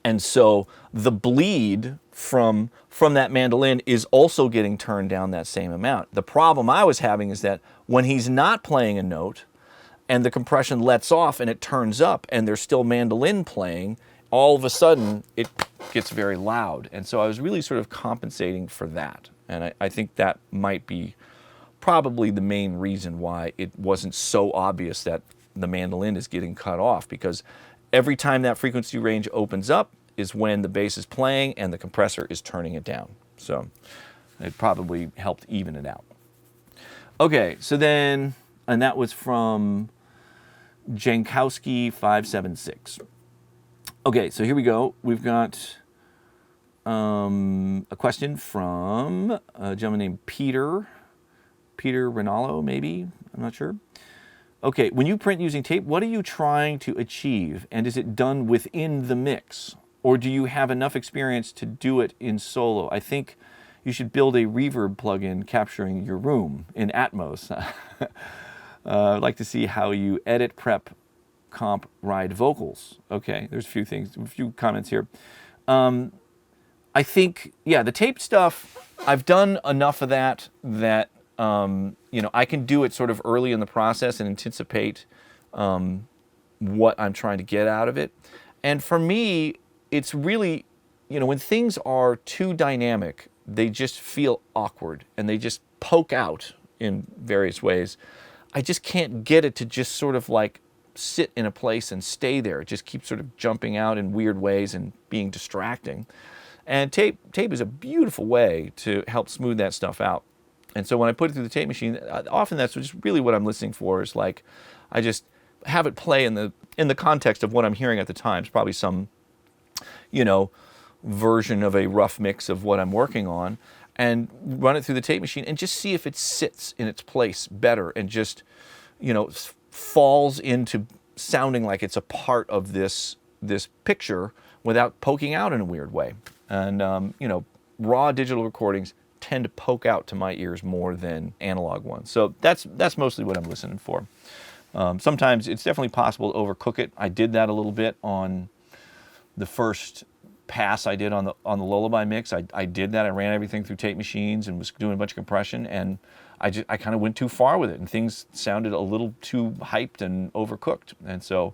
And so the bleed from that mandolin is also getting turned down that same amount. The problem I was having is that when he's not playing a note and the compression lets off and it turns up and there's still mandolin playing, all of a sudden it gets very loud. And so I was really sort of compensating for that. And I think that might be probably the main reason why it wasn't so obvious that the mandolin is getting cut off, because every time that frequency range opens up is when the bass is playing and the compressor is turning it down. So it probably helped even it out. Okay, so then, and that was from Jankowski 576. Okay, so here we go. We've got a question from a gentleman named Peter Rinaldo, maybe, I'm not sure. Okay, when you print using tape, what are you trying to achieve? And is it done within the mix? Or do you have enough experience to do it in solo? I think you should build a reverb plugin capturing your room in Atmos. I'd like to see how you edit, prep, comp, ride vocals. Okay, there's a few comments here. I think, yeah, the tape stuff, I've done enough of that you know, I can do it sort of early in the process and anticipate what I'm trying to get out of it. And for me, it's really, you know, when things are too dynamic, they just feel awkward and they just poke out in various ways. I just can't get it to just sort of like sit in a place and stay there. It just keeps sort of jumping out in weird ways and being distracting. And tape is a beautiful way to help smooth that stuff out. And so when I put it through the tape machine, often that's just really what I'm listening for, is like, I just have it play in the context of what I'm hearing at the time. It's probably some, you know, version of a rough mix of what I'm working on, and run it through the tape machine and just see if it sits in its place better and just, you know, falls into sounding like it's a part of this picture without poking out in a weird way. And, you know, raw digital recordings tend to poke out to my ears more than analog ones. So that's mostly what I'm listening for. Sometimes it's definitely possible to overcook it. I did that a little bit on the first pass I did on the Lullaby mix. I did that. I ran everything through tape machines and was doing a bunch of compression, and I kind of went too far with it, and things sounded a little too hyped and overcooked. And so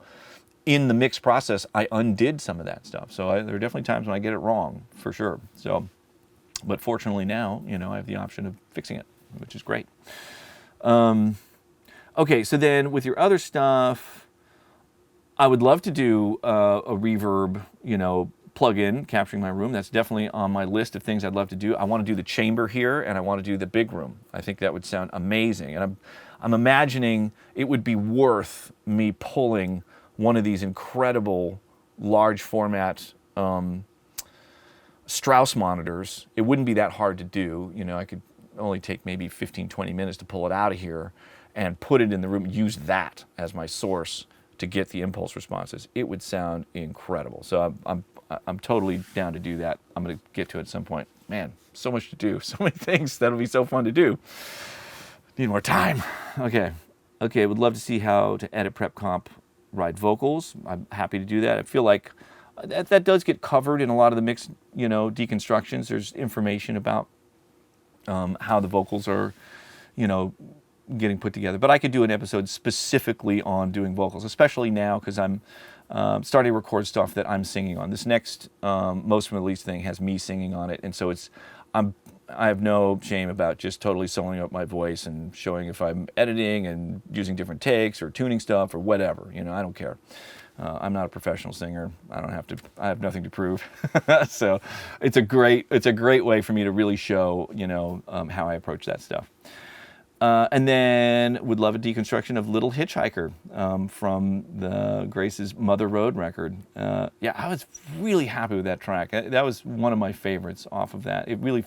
in the mix process, I undid some of that stuff. So there are definitely times when I get it wrong, for sure. So, but fortunately now, you know, I have the option of fixing it, which is great. Okay, so then with your other stuff, I would love to do a reverb, you know, plug-in capturing my room. That's definitely on my list of things I'd love to do. I want to do the chamber here, and I want to do the big room. I think that would sound amazing. And I'm imagining it would be worth me pulling one of these incredible large format Strauss monitors. It wouldn't be that hard to do. You know, I could only take maybe 15, 20 minutes to pull it out of here and put it in the room, use that as my source to get the impulse responses. It would sound incredible. So I'm totally down to do that. I'm going to get to it at some point. Man, so much to do, so many things. That'll be so fun to do. Need more time. Okay, would love to see how to edit prep comp ride vocals. I'm happy to do that. I feel like that does get covered in a lot of the mix, you know, deconstructions. There's information about how the vocals are, you know, getting put together. But I could do an episode specifically on doing vocals, especially now because I'm starting to record stuff that I'm singing on. This next Most from the Least thing has me singing on it, and so I have no shame about just totally soloing up my voice and showing if I'm editing and using different takes or tuning stuff or whatever. You know, I don't care. I'm not a professional singer. I have nothing to prove. So it's a great way for me to really show, you know, how I approach that stuff. And then would love a deconstruction of Little Hitchhiker from the Grace's Mother Road record. Yeah, I was really happy with that track. That was one of my favorites off of that. It really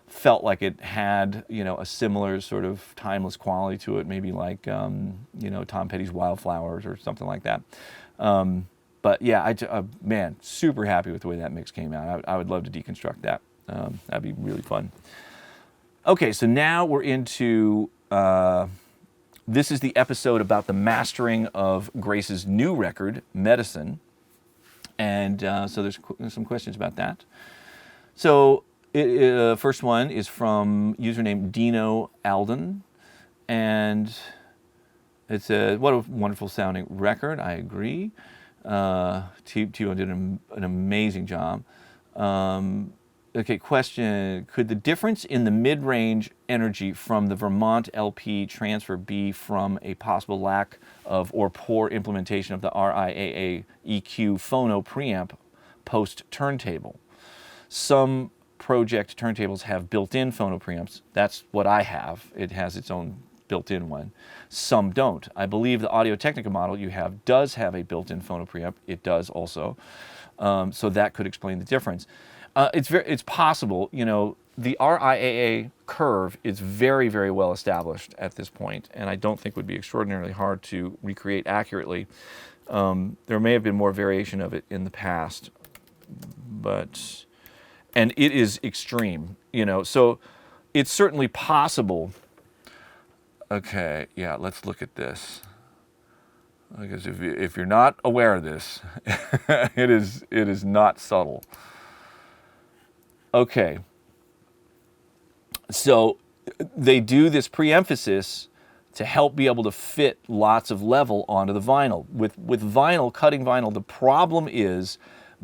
felt like it had, you know, a similar sort of timeless quality to it, maybe like, you know, Tom Petty's Wildflowers or something like that. But yeah, man, super happy with the way that mix came out. I would love to deconstruct that. That'd be really fun. Okay, so now we're into, this is the episode about the mastering of Grace's new record, Medicine. And so there's some questions about that. So first one is from username Dino Alden. And it's what a wonderful sounding record, I agree. T-Bone did an amazing job. Okay, question, could the difference in the mid-range energy from the Vermont LP transfer be from a possible lack of or poor implementation of the RIAA EQ phono preamp post-turntable? Some project turntables have built-in phono preamps. That's what I have. It has its own built-in one. Some don't. I believe the Audio-Technica model you have does have a built-in phono preamp. It does also. So that could explain the difference. It's possible, you know, the RIAA curve is very, very well established at this point, and I don't think would be extraordinarily hard to recreate accurately. There may have been more variation of it in the past, and it is extreme, you know, so it's certainly possible. Okay, yeah, let's look at this. Because if you're not aware of this, it is not subtle. Okay, so they do this pre-emphasis to help be able to fit lots of level onto the vinyl. With vinyl, cutting vinyl, the problem is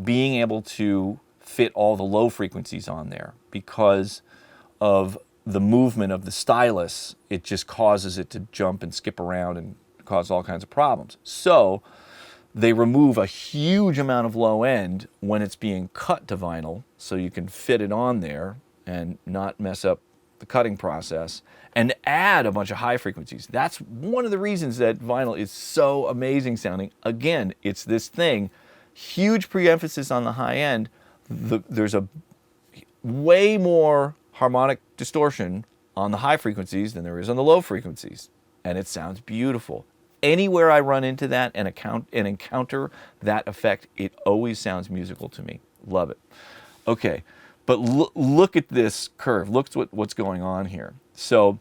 being able to fit all the low frequencies on there because of the movement of the stylus. It just causes it to jump and skip around and cause all kinds of problems. So they remove a huge amount of low end when it's being cut to vinyl so you can fit it on there and not mess up the cutting process, and add a bunch of high frequencies. That's one of the reasons that vinyl is so amazing sounding. Again, it's this thing, huge pre-emphasis on the high end. There's a way more harmonic distortion on the high frequencies than there is on the low frequencies, and it sounds beautiful. Anywhere I run into that and encounter that effect, it always sounds musical to me. Love it. Okay, but look at this curve. Look at what's going on here. So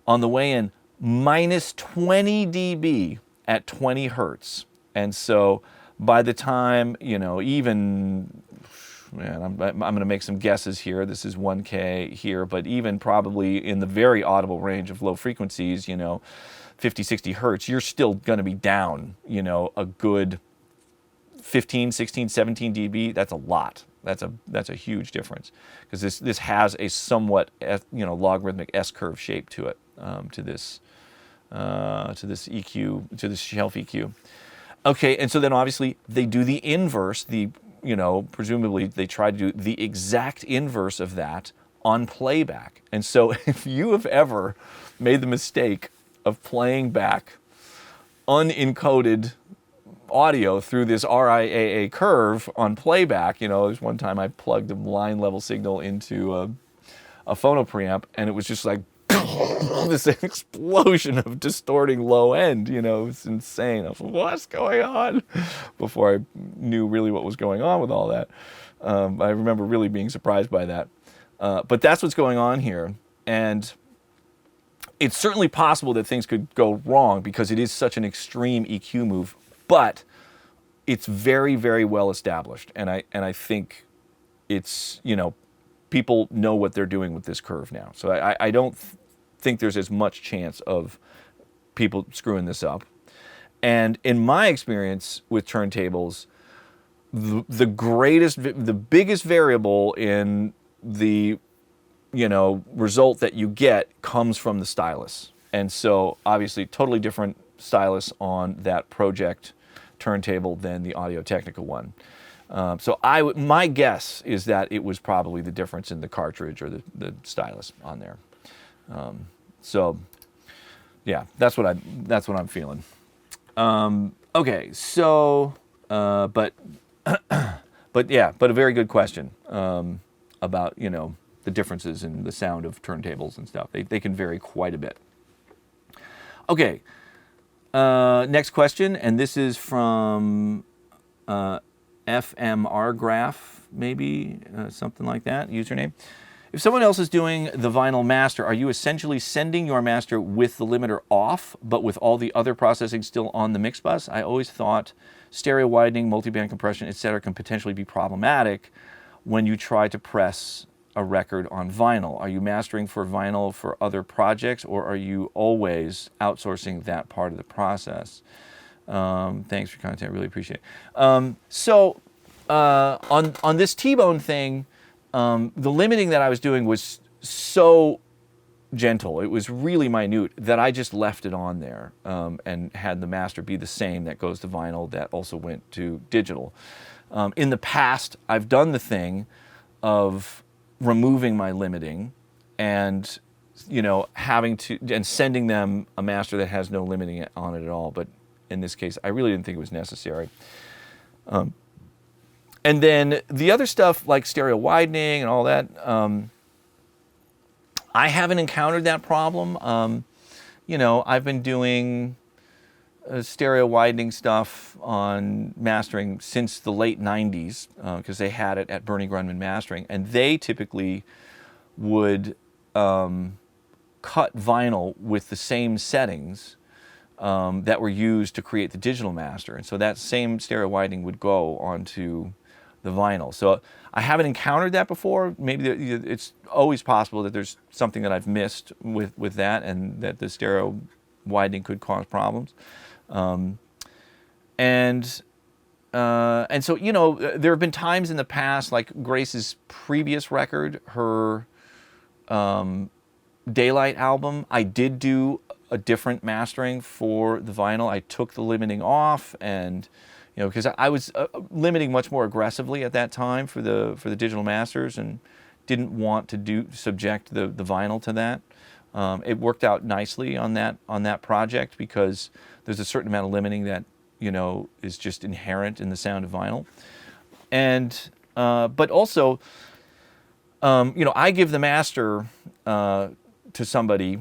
on the way in, minus 20 dB at 20 hertz. And so by the time, you know, even, man, I'm going to make some guesses here. This is 1K here, but even probably in the very audible range of low frequencies, you know, 50, 60 hertz, you're still going to be down, you know, a good 15, 16, 17 dB. That's a lot. That's a huge difference because this has a somewhat, you know, logarithmic S-curve shape to it, to this EQ, to this shelf EQ. Okay, and so then obviously they do the inverse, the presumably they tried to do the exact inverse of that on playback. And so if you have ever made the mistake of playing back unencoded audio through this RIAA curve on playback, there's one time I plugged a line level signal into a phono preamp, and it was just like this explosion of distorting low end. It's insane. I was like, what's going on? Before I knew really what was going on with all that. I remember really being surprised by that. But that's what's going on here. And it's certainly possible that things could go wrong because it is such an extreme EQ move, but it's very, very well established. And I think it's, people know what they're doing with this curve now. So I don't think there's as much chance of people screwing this up. And in my experience with turntables, the biggest variable in the result that you get comes from the stylus. And so obviously totally different stylus on that project turntable than the Audio-Technica one. So my guess is that it was probably the difference in the cartridge or the stylus on there. So yeah, that's what I'm feeling. Okay, so but a very good question about the differences in the sound of turntables and stuff. They can vary quite a bit. Okay, next question, and this is from FMR Graph, maybe something like that, username. If someone else is doing the vinyl master, are you essentially sending your master with the limiter off, but with all the other processing still on the mix bus? I always thought stereo widening, multiband compression, etc. can potentially be problematic when you try to press a record on vinyl. Are you mastering for vinyl for other projects, or are you always outsourcing that part of the process? Thanks for content, really appreciate it. So on this T-Bone thing, the limiting that I was doing was so gentle, it was really minute, that I just left it on there and had the master be the same that goes to vinyl that also went to digital. In the past, I've done the thing of removing my limiting and having to and sending them a master that has no limiting on it at all. But in this case, I really didn't think it was necessary. And then the other stuff like stereo widening and all that, I haven't encountered that problem. I've been doing stereo widening stuff on mastering since the late 90s because they had it at Bernie Grundman Mastering, and they typically would cut vinyl with the same settings that were used to create the digital master, and so that same stereo widening would go onto the vinyl. So I haven't encountered that before. Maybe it's always possible that there's something that I've missed with that, and that the stereo widening could cause problems. And so there have been times in the past, like Grace's previous record, her Daylight album, I did do a different mastering for the vinyl. I took the limiting off, and because I was limiting much more aggressively at that time for the digital masters, and didn't want to subject the vinyl to that. It worked out nicely on that project because there's a certain amount of limiting that is just inherent in the sound of vinyl, and but also I give the master to somebody,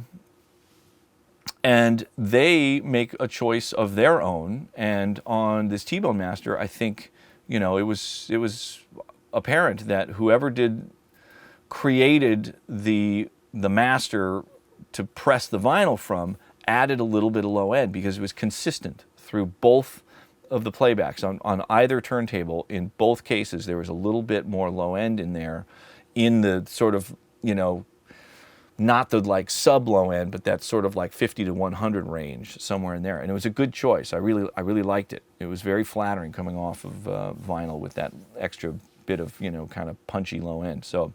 and they make a choice of their own. And on this T-Bone master, I think it was apparent that whoever created the master to press the vinyl from added a little bit of low end because it was consistent through both of the playbacks on either turntable. In both cases, there was a little bit more low end in there, in the sort of not the like sub low end, but that sort of like 50 to 100 range, somewhere in there. And it was a good choice. I really liked it. It was very flattering coming off of vinyl with that extra bit of kind of punchy low end. So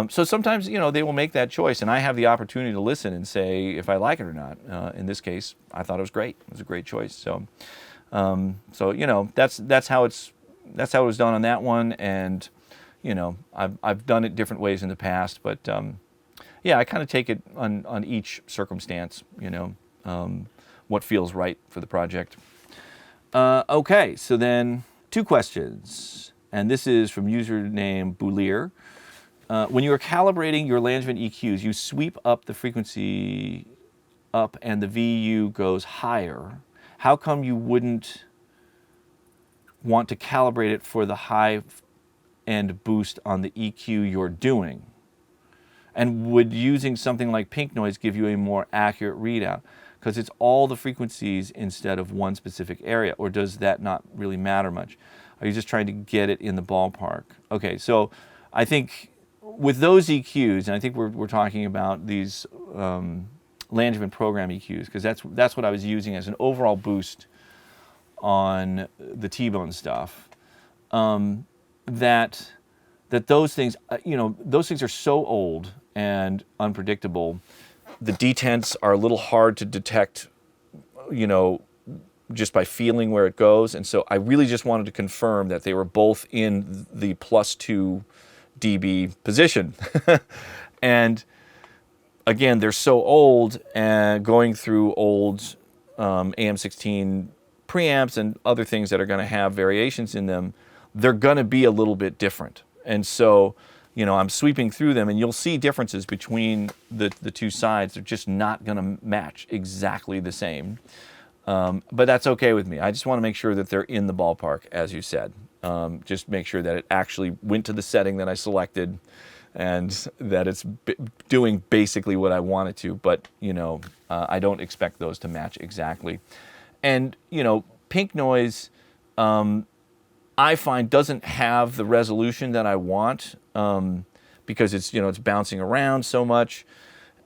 sometimes they will make that choice, and I have the opportunity to listen and say if I like it or not. In this case, I thought it was great. It was a great choice. So that's how it's that's how it was done on that one, and you know, I've done it different ways in the past, but yeah, I kind of take it on each circumstance, you know, what feels right for the project. Okay, so then 2 questions, and this is from username Boulier. When you are calibrating your Langevin EQs, you sweep up the frequency up and the VU goes higher. How come you wouldn't want to calibrate it for the high end boost on the EQ you're doing? And would using something like pink noise give you a more accurate readout? Because it's all the frequencies instead of one specific area, or does that not really matter much? Are you just trying to get it in the ballpark? Okay, so I think with those EQs, and I think we're talking about these Langevin program EQs, because that's what I was using as an overall boost on the T-Bone stuff. That those things, you know, those things are so old and unpredictable. The detents are a little hard to detect, you know, just by feeling where it goes. And so I really just wanted to confirm that they were both in the +2 dB position. And again, they're so old, and going through old AM16 preamps and other things that are going to have variations in them, they're going to be a little bit different. And so, you know, I'm sweeping through them, and you'll see differences between the 2 sides. They're just not going to match exactly the same. But that's okay with me. I just want to make sure that they're in the ballpark, as you said. Just make sure that it actually went to the setting that I selected, and that it's doing basically what I want it to. But, you know, I don't expect those to match exactly. And, you know, pink noise, I find doesn't have the resolution that I want, because it's, you know, it's bouncing around so much.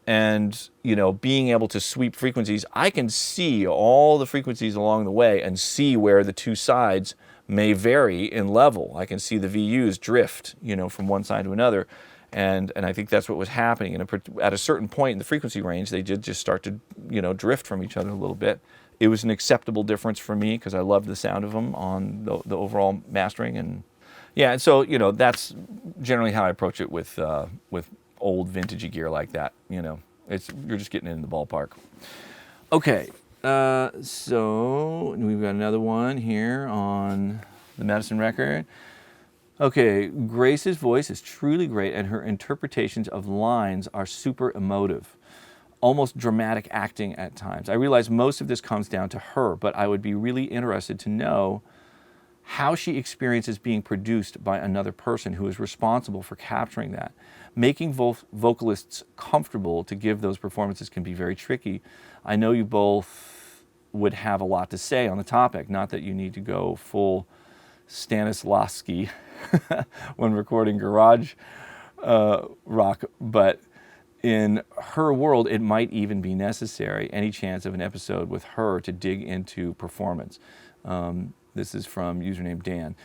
And, you know, being able to sweep frequencies, I can see all the frequencies along the way and see where the 2 sides may vary in level. I can see the VUs drift, you know, from one side to another. And I think that's what was happening. And at a certain point in the frequency range, they did just start to, you know, drift from each other a little bit. It was an acceptable difference for me because I loved the sound of them on the overall mastering. And yeah, and so, you know, that's generally how I approach it with old vintagey gear like that. You know, you're just getting it in the ballpark. Okay, so we've got another one here on the Medicine record. Okay, Grace's voice is truly great, and her interpretations of lines are super emotive, almost dramatic acting at times. I realize most of this comes down to her, but I would be really interested to know how she experiences being produced by another person who is responsible for capturing that. Making vocalists comfortable to give those performances can be very tricky. I know you both would have a lot to say on the topic, not that you need to go full Stanislavski when recording garage rock, but in her world, it might even be necessary. Any chance of an episode with her to dig into performance? This is from username Dan.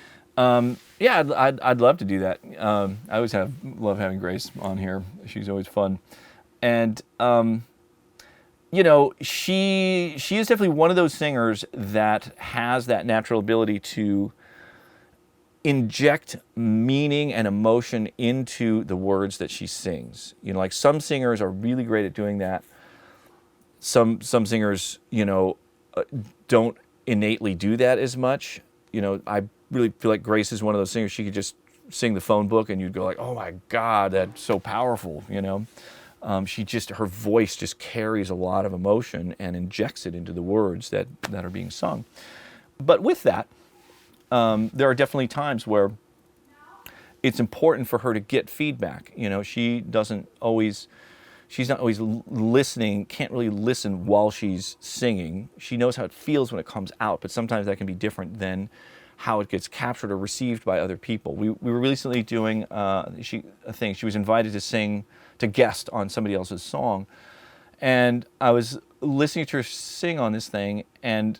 Yeah, I'd love to do that. I always love having Grace on here. She's always fun. And, you know, she is definitely one of those singers that has that natural ability to inject meaning and emotion into the words that she sings. You know, like some singers are really great at doing that. Some singers, you know, don't innately do that as much. You know, I really feel like Grace is one of those singers. She could just sing the phone book and you'd go like, oh my God, that's so powerful, you know. Her voice just carries a lot of emotion and injects it into the words that are being sung. But with that, there are definitely times where it's important for her to get feedback. You know, she's not always listening, can't really listen while she's singing. She knows how it feels when it comes out, but sometimes that can be different than how it gets captured or received by other people. We were recently doing a thing. She was invited to guest on somebody else's song, and I was listening to her sing on this thing, and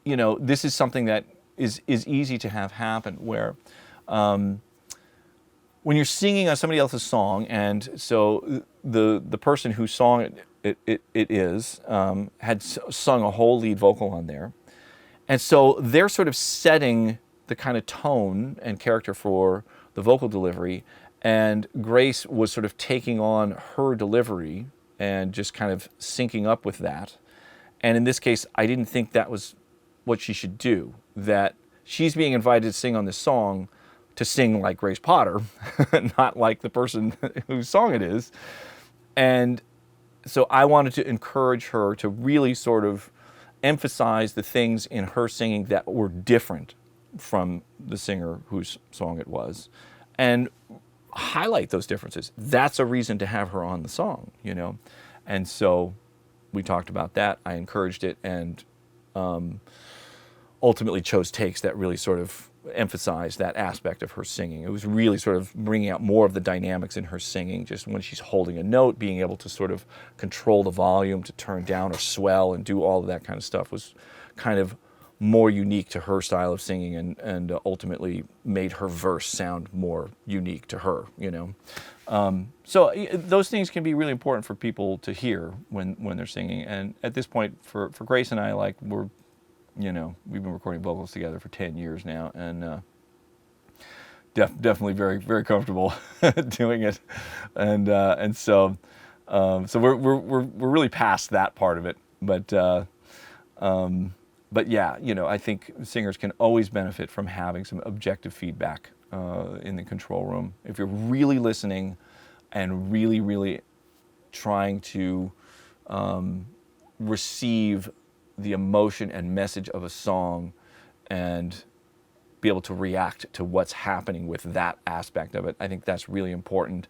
you know, this is something that is easy to have happen where when you're singing on somebody else's song, and so the person whose song it is had sung a whole lead vocal on there, and so they're sort of setting the kind of tone and character for the vocal delivery, and Grace was sort of taking on her delivery and just kind of syncing up with that. And in this case, I didn't think that was what she should do, that she's being invited to sing on this song to sing like Grace Potter, not like the person whose song it is. And so I wanted to encourage her to really sort of emphasize the things in her singing that were different from the singer whose song it was, and highlight those differences. That's a reason to have her on the song, you know. And so we talked about that. I encouraged it, and ultimately chose takes that really sort of emphasized that aspect of her singing. It was really sort of bringing out more of the dynamics in her singing, just when she's holding a note, being able to sort of control the volume to turn down or swell and do all of that kind of stuff was kind of more unique to her style of singing, and ultimately made her verse sound more unique to her, you know. So those things can be really important for people to hear when they're singing. And at this point, for Grace and I, like, you know, we've been recording vocals together for 10 years now, and definitely very, very comfortable doing it, and so we're really past that part of it. But yeah, you know, I think singers can always benefit from having some objective feedback in the control room. If you're really listening and really, really trying to receive the emotion and message of a song and be able to react to what's happening with that aspect of it, I think that's really important.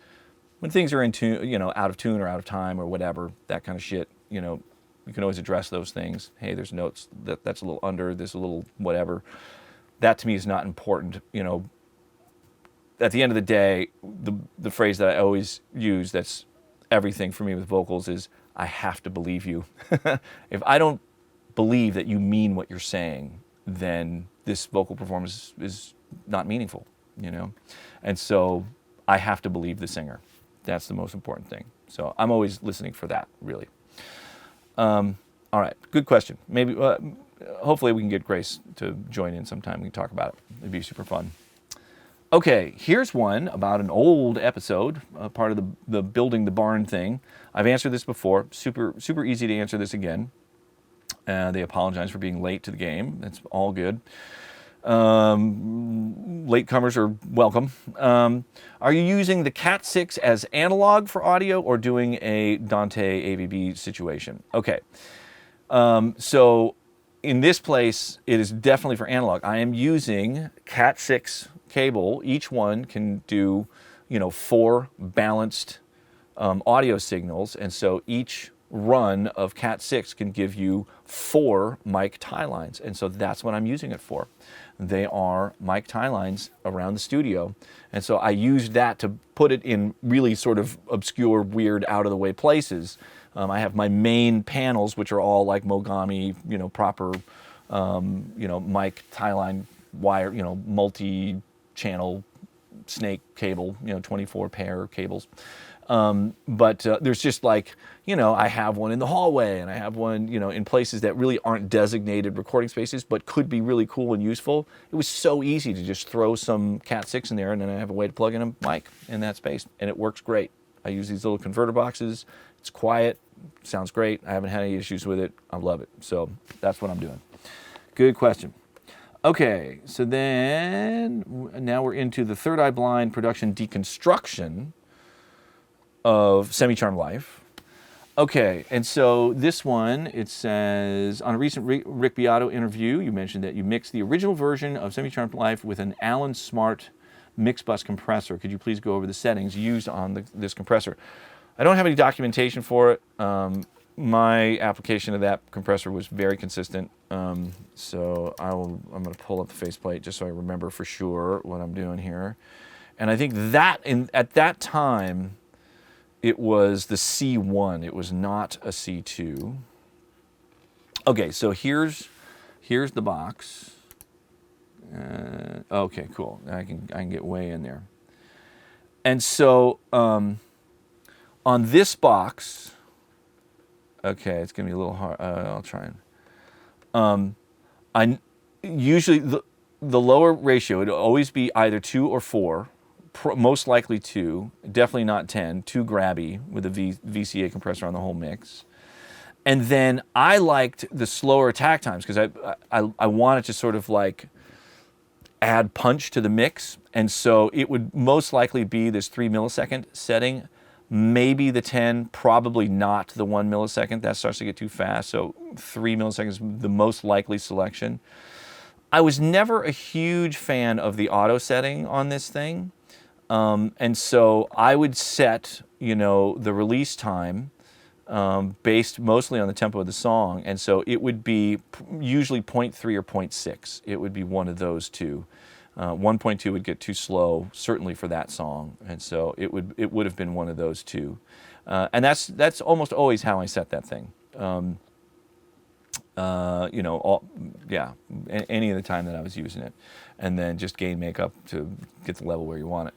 When things are in tune, you know, out of tune or out of time or whatever, that kind of shit, you know, you can always address those things. Hey, there's notes that's a little under, this a little whatever. That to me is not important. You know, at the end of the day, the phrase that I always use that's everything for me with vocals is, I have to believe you. If I don't believe that you mean what you're saying, then this vocal performance is not meaningful, you know? And so I have to believe the singer. That's the most important thing. So I'm always listening for that, really. All right, good question. Maybe, hopefully we can get Grace to join in sometime. We can talk about it. It'd be super fun. Okay, here's one about an old episode, part of the building the barn thing. I've answered this before. Super easy to answer this again. They apologize for being late to the game. That's all good. Latecomers are welcome. Are you using the Cat 6 as analog for audio or doing a Dante AVB situation? Okay. So in this place, it is definitely for analog. I am using Cat 6 cable. Each one can do, you know, 4 balanced audio signals, and so each run of Cat 6 can give you 4 mic tie lines, and so that's what I'm using it for. They are mic tie lines around the studio, and so I used that to put it in really sort of obscure, weird, out-of-the-way places. I have my main panels, which are all like Mogami, you know, proper, you know, mic tie line wire, you know, multi-channel snake cable, you know, 24 pair cables. But there's just like, you know, I have one in the hallway, and I have one, you know, in places that really aren't designated recording spaces, but could be really cool and useful. It was so easy to just throw some Cat 6 in there, and then I have a way to plug in a mic in that space, and it works great. I use these little converter boxes. It's quiet, sounds great. I haven't had any issues with it. I love it. So that's what I'm doing. Good question. Okay, so then now we're into the Third Eye Blind production deconstruction of Semi-Charmed Life. Okay, and so this one, it says, on a recent Rick Beato interview, you mentioned that you mixed the original version of Semi-Charmed Life with an Allen Smart mix bus compressor. Could you please go over the settings used on this compressor? I don't have any documentation for it. My application of that compressor was very consistent. So I'm going to pull up the faceplate just so I remember for sure what I'm doing here. And I think that at that time, it was the C1. It was not a C2. Okay, so here's the box. Okay, cool. I can get way in there. And so on this box, okay, it's gonna be a little hard. I'll try and I usually the lower ratio would always be either 2 or 4, most likely 2, definitely not 10, too grabby with a VCA compressor on the whole mix. And then I liked the slower attack times because I wanted to sort of like add punch to the mix. And so it would most likely be this 3 millisecond setting, maybe the 10, probably not the 1 millisecond. That starts to get too fast. So 3 milliseconds, the most likely selection. I was never a huge fan of the auto setting on this thing. And so I would set, the release time based mostly on the tempo of the song. And so it would be usually 0.3 or 0.6. It would be one of those two. 1.2 would get too slow, certainly for that song. And so it would have been one of those two. And that's almost always how I set that thing. Any of the time that I was using it. And then just gain makeup to get the level where you want it.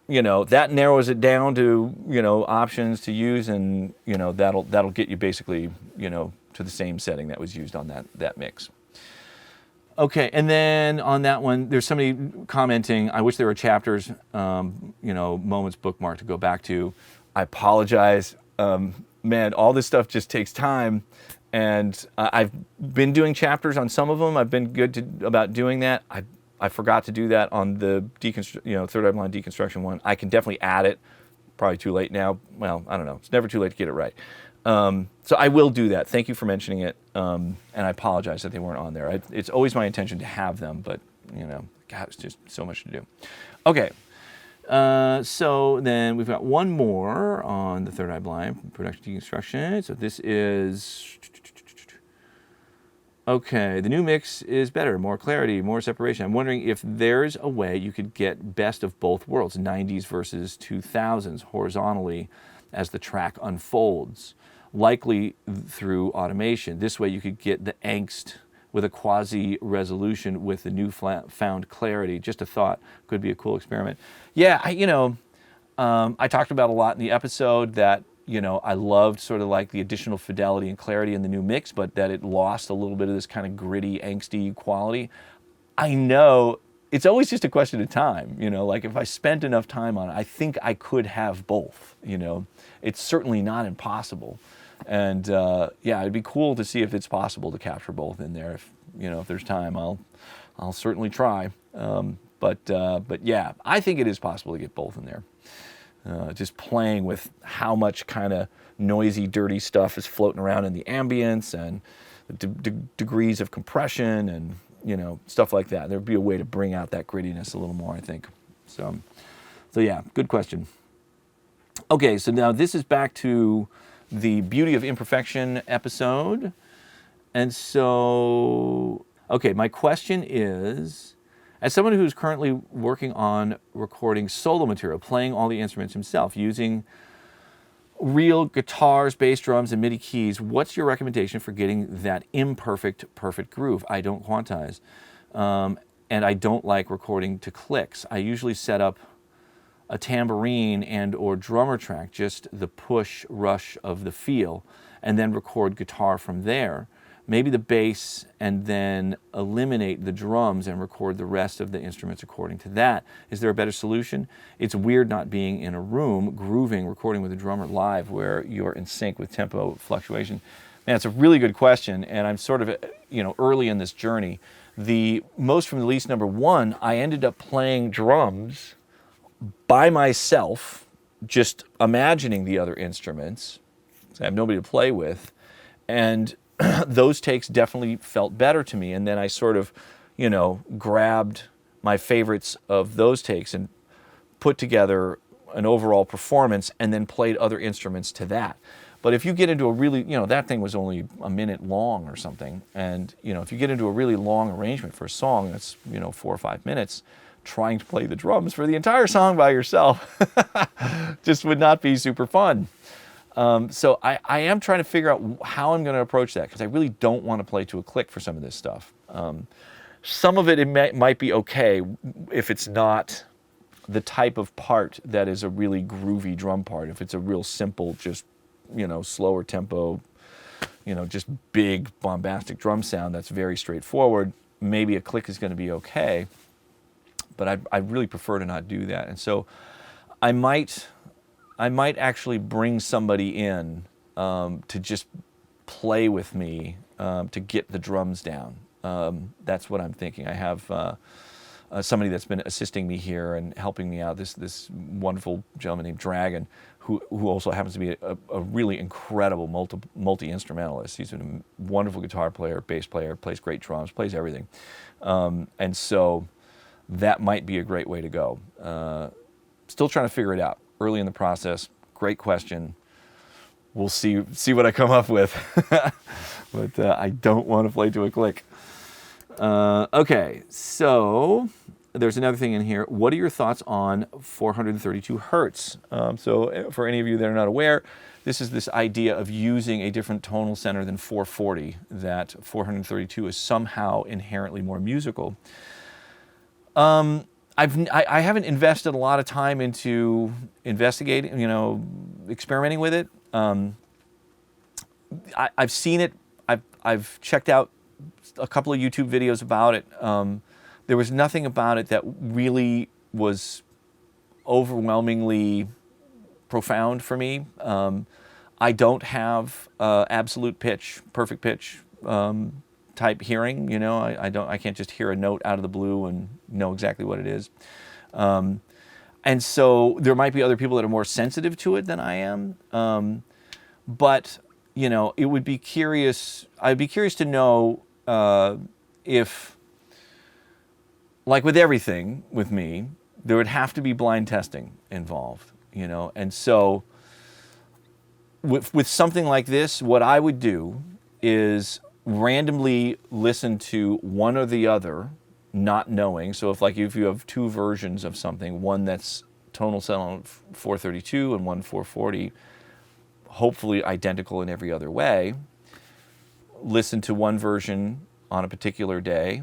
That narrows it down to, options to use, and, that'll get you basically, to the same setting that was used on that mix. Okay, and then on that one, there's somebody commenting, I wish there were chapters, moments bookmarked to go back to. I apologize. Man, all this stuff just takes time. And I've been doing chapters on some of them. I've been good about doing that. I forgot to do that on the third eye blind deconstruction one. I can definitely add it. Probably too late now. Well, I don't know. It's never too late to get it right. So I will do that. Thank you for mentioning it. And I apologize that they weren't on there. It's always my intention to have them, but God, it's just so much to do. Okay. So then we've got one more on the third eye blind production deconstruction. So this is, okay, the new mix is better, more clarity, more separation. I'm wondering if there's a way you could get best of both worlds, 90s versus 2000s, horizontally as the track unfolds, likely through automation. This way you could get the angst with a quasi-resolution with the newfound clarity. Just a thought, could be a cool experiment. Yeah, I talked about a lot in the episode that, I loved sort of like the additional fidelity and clarity in the new mix, but that it lost a little bit of this kind of gritty, angsty quality. I know it's always just a question of time, like if I spent enough time on it, I think I could have both, It's certainly not impossible. And it'd be cool to see if it's possible to capture both in there. If there's time, I'll certainly try. But yeah, I think it is possible to get both in there. Just playing with how much kind of noisy, dirty stuff is floating around in the ambience and the degrees of compression and stuff like that. There'd be a way to bring out that grittiness a little more, I think. So yeah, good question. Okay, so now this is back to the Beauty of Imperfection episode. And so, okay, my question is, as someone who's currently working on recording solo material, playing all the instruments himself, using real guitars, bass drums, and MIDI keys, what's your recommendation for getting that imperfect, perfect groove? I don't quantize. And I don't like recording to clicks. I usually set up a tambourine and or drummer track, just the push rush of the feel, and then record guitar from there. Maybe the bass, and then eliminate the drums and record the rest of the instruments according to that. Is there a better solution? It's weird not being in a room, grooving, recording with a drummer live where you're in sync with tempo fluctuation. Man, it's a really good question, and I'm sort of, early in this journey. The most from the least number one, I ended up playing drums by myself, just imagining the other instruments. So I have nobody to play with. And those takes definitely felt better to me. And then I sort of, grabbed my favorites of those takes and put together an overall performance and then played other instruments to that. But if you get into a really, that thing was only a minute long or something. And, if you get into a really long arrangement for a song that's, 4 or 5 minutes, trying to play the drums for the entire song by yourself just would not be super fun. So I am trying to figure out how I'm going to approach that, because I really don't want to play to a click for some of this stuff. Some of it might be okay if it's not the type of part that is a really groovy drum part. If it's a real simple, just, slower tempo, just big bombastic drum sound that's very straightforward, maybe a click is going to be okay. But I really prefer to not do that. And so I might actually bring somebody in to just play with me to get the drums down. That's what I'm thinking. I have somebody that's been assisting me here and helping me out, this wonderful gentleman named Dragon, who also happens to be a really incredible multi-instrumentalist. He's a wonderful guitar player, bass player, plays great drums, plays everything. And so that might be a great way to go. Still trying to figure it out. Early in the process. Great question. We'll see what I come up with. But I don't want to play to a click. Okay, so there's another thing in here. What are your thoughts on 432 hertz? So for any of you that are not aware, this is this idea of using a different tonal center than 440, that 432 is somehow inherently more musical. I haven't invested a lot of time into investigating, experimenting with it. I've seen it. I've checked out a couple of YouTube videos about it. There was nothing about it that really was overwhelmingly profound for me. I don't have absolute pitch, perfect pitch type hearing. I can't just hear a note out of the blue and know exactly what it is. And so there might be other people that are more sensitive to it than I am. But it would be curious. I'd be curious to know if, like with everything with me, there would have to be blind testing involved. And so with something like this, what I would do is randomly listen to one or the other, not knowing. So if you have two versions of something, one that's tonal set on 432 and one 440, hopefully identical in every other way, listen to one version on a particular day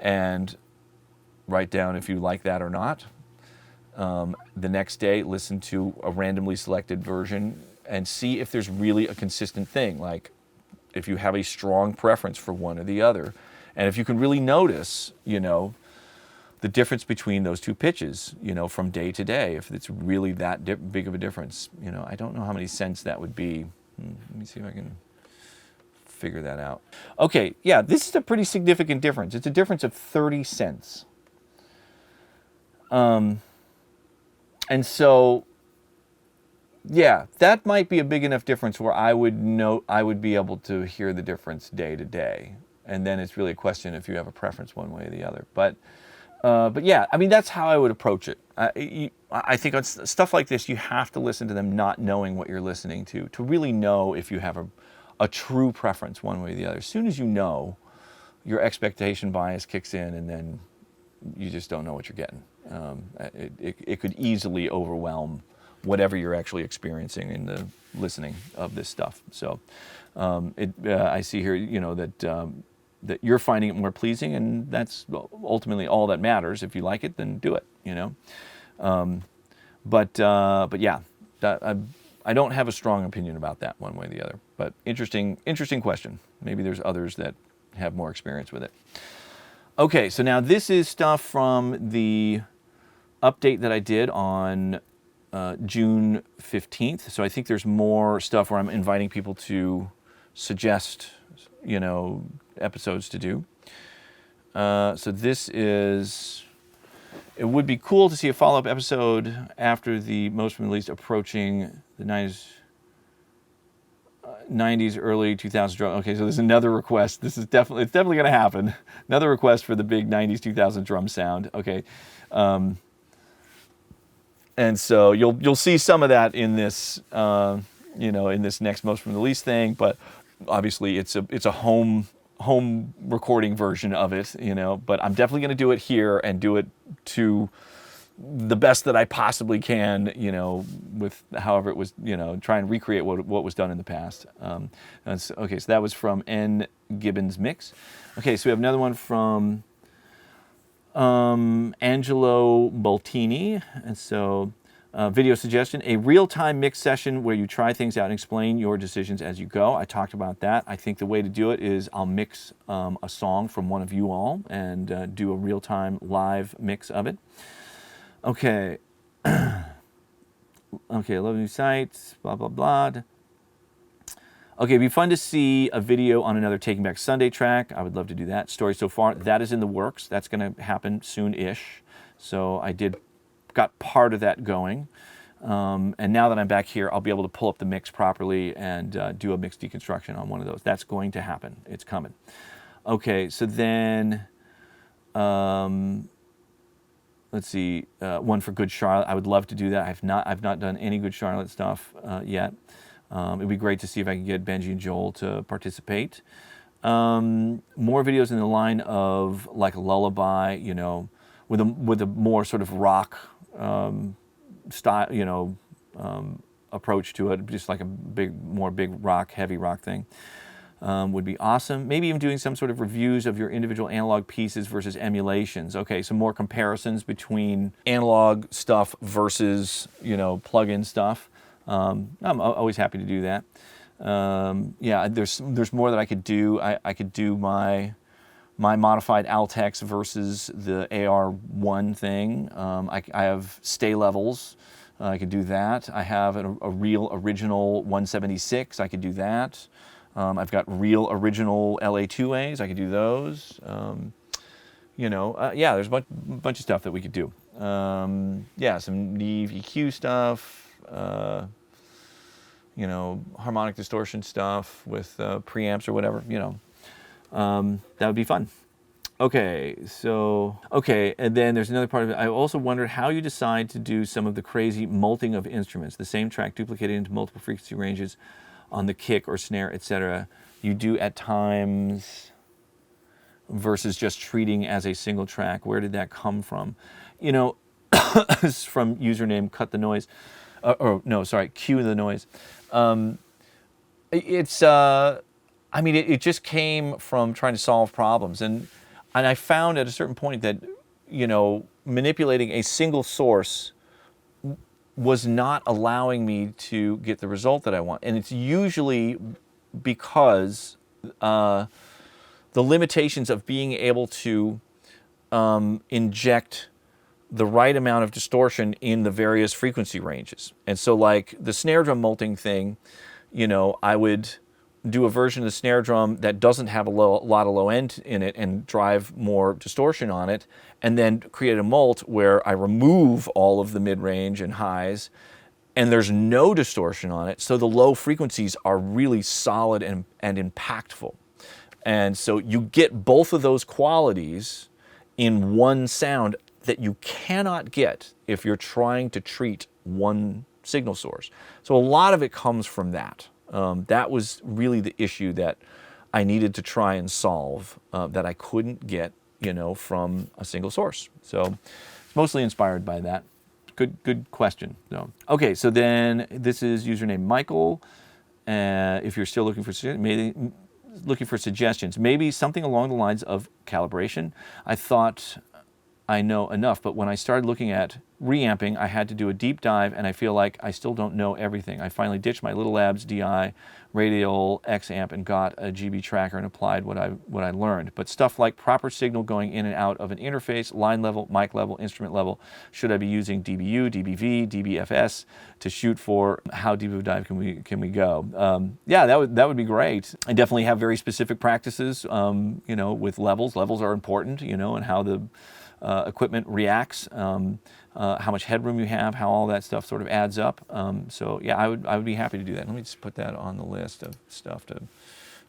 and write down if you like that or not. The next day, listen to a randomly selected version and see if there's really a consistent thing, like if you have a strong preference for one or the other. And if you can really notice, the difference between those two pitches, from day to day, if it's really that big of a difference. I don't know how many cents that would be. Let me see if I can figure that out. Okay, yeah, this is a pretty significant difference. It's a difference of 30 cents. And so, yeah, that might be a big enough difference where I would be able to hear the difference day to day. And then it's really a question if you have a preference one way or the other. But yeah, I mean, that's how I would approach it. I think on stuff like this, you have to listen to them not knowing what you're listening to really know if you have a true preference one way or the other. As soon as you know, your expectation bias kicks in, and then you just don't know what you're getting. It could easily overwhelm whatever you're actually experiencing in the listening of this stuff. So I see here, that you're finding it more pleasing, and that's ultimately all that matters. If you like it, then do it, But yeah, I don't have a strong opinion about that one way or the other. But interesting question. Maybe there's others that have more experience with it. Okay, so now this is stuff from the update that I did on June 15th. So I think there's more stuff where I'm inviting people to suggest, episodes to do. So this is, it would be cool to see a follow-up episode after the most released approaching the 90s, early 2000s drum. Okay, so there's another request. It's definitely going to happen. Another request for the big 90s, 2000 drum sound. Okay. And so you'll see some of that in this, in this next most released thing, but obviously it's a home recording version of it, but I'm definitely going to do it here and do it to the best that I possibly can, with however it was, try and recreate what was done in the past. Okay, so that was from N. Gibbons Mix. Okay, so we have another one from Angelo Boltini. And so Video suggestion, a real-time mix session where you try things out and explain your decisions as you go. I talked about that. I think the way to do it is I'll mix a song from one of you all and do a real-time live mix of it. Okay. Okay, I love new sites, blah, blah, blah. Okay, it'd be fun to see a video on another Taking Back Sunday track. I would love to do that. Story so far, that is in the works. That's going to happen soon-ish. So I got part of that going. And now that I'm back here, I'll be able to pull up the mix properly and do a mix deconstruction on one of those. That's going to happen. It's coming. Okay, so then, let's see, one for Good Charlotte. I would love to do that. I've not done any Good Charlotte stuff yet. It'd be great to see if I can get Benji and Joel to participate. More videos in the line of like a lullaby, you know, with a more sort of rock style, you know, approach to it, just like a more big rock, heavy rock thing. Would be awesome. Maybe even doing some sort of reviews of your individual analog pieces versus emulations. Okay, some more comparisons between analog stuff versus, you know, plug-in stuff. I'm always happy to do that. Yeah, there's more that I could do. I could do my modified Altex versus the AR1 thing. I have stay levels. I could do that. I have a real original 176. I could do that. I've got real original LA2As. I could do those. You know, yeah, there's a bunch of stuff that we could do. Yeah, some Neve EQ stuff. You know, harmonic distortion stuff with preamps or whatever, you know. That would be fun. Okay, and then there's another part of it. I also wondered how you decide to do some of the crazy multing of instruments, the same track duplicated into multiple frequency ranges on the kick or snare, etc. You do at times versus just treating as a single track. Where did that come from? You know, it's from username Cut the Noise. Cue the Noise. I mean, it just came from trying to solve problems. And I found at a certain point that, you know, manipulating a single source was not allowing me to get the result that I want. And it's usually because the limitations of being able to inject the right amount of distortion in the various frequency ranges. And so like the snare drum multing thing, you know, I would do a version of the snare drum that doesn't have a lot of low end in it and drive more distortion on it, and then create a mult where I remove all of the mid-range and highs, and there's no distortion on it, so the low frequencies are really solid and impactful. And so you get both of those qualities in one sound that you cannot get if you're trying to treat one signal source. So a lot of it comes from that. That was really the issue that I needed to try and solve that I couldn't get, you know, from a single source. So it's mostly inspired by that. Good question. So, okay, so then this is username Michael. If you're still looking for suggestions, maybe something along the lines of calibration. I thought I know enough, but when I started looking at reamping, I had to do a deep dive, and I feel like I still don't know everything. I finally ditched my Little Labs DI radial X amp and got a GB tracker and applied what I learned. But stuff like proper signal going in and out of an interface, line level, mic level, instrument level, should I be using DBU, DBV, DBFS to shoot for? How deep of a dive can we go? Yeah, that would be great. I definitely have very specific practices, you know, with levels. Levels are important, you know, and how the equipment reacts, how much headroom you have, how all that stuff sort of adds up. So yeah, I would be happy to do that. Let me just put that on the list of stuff to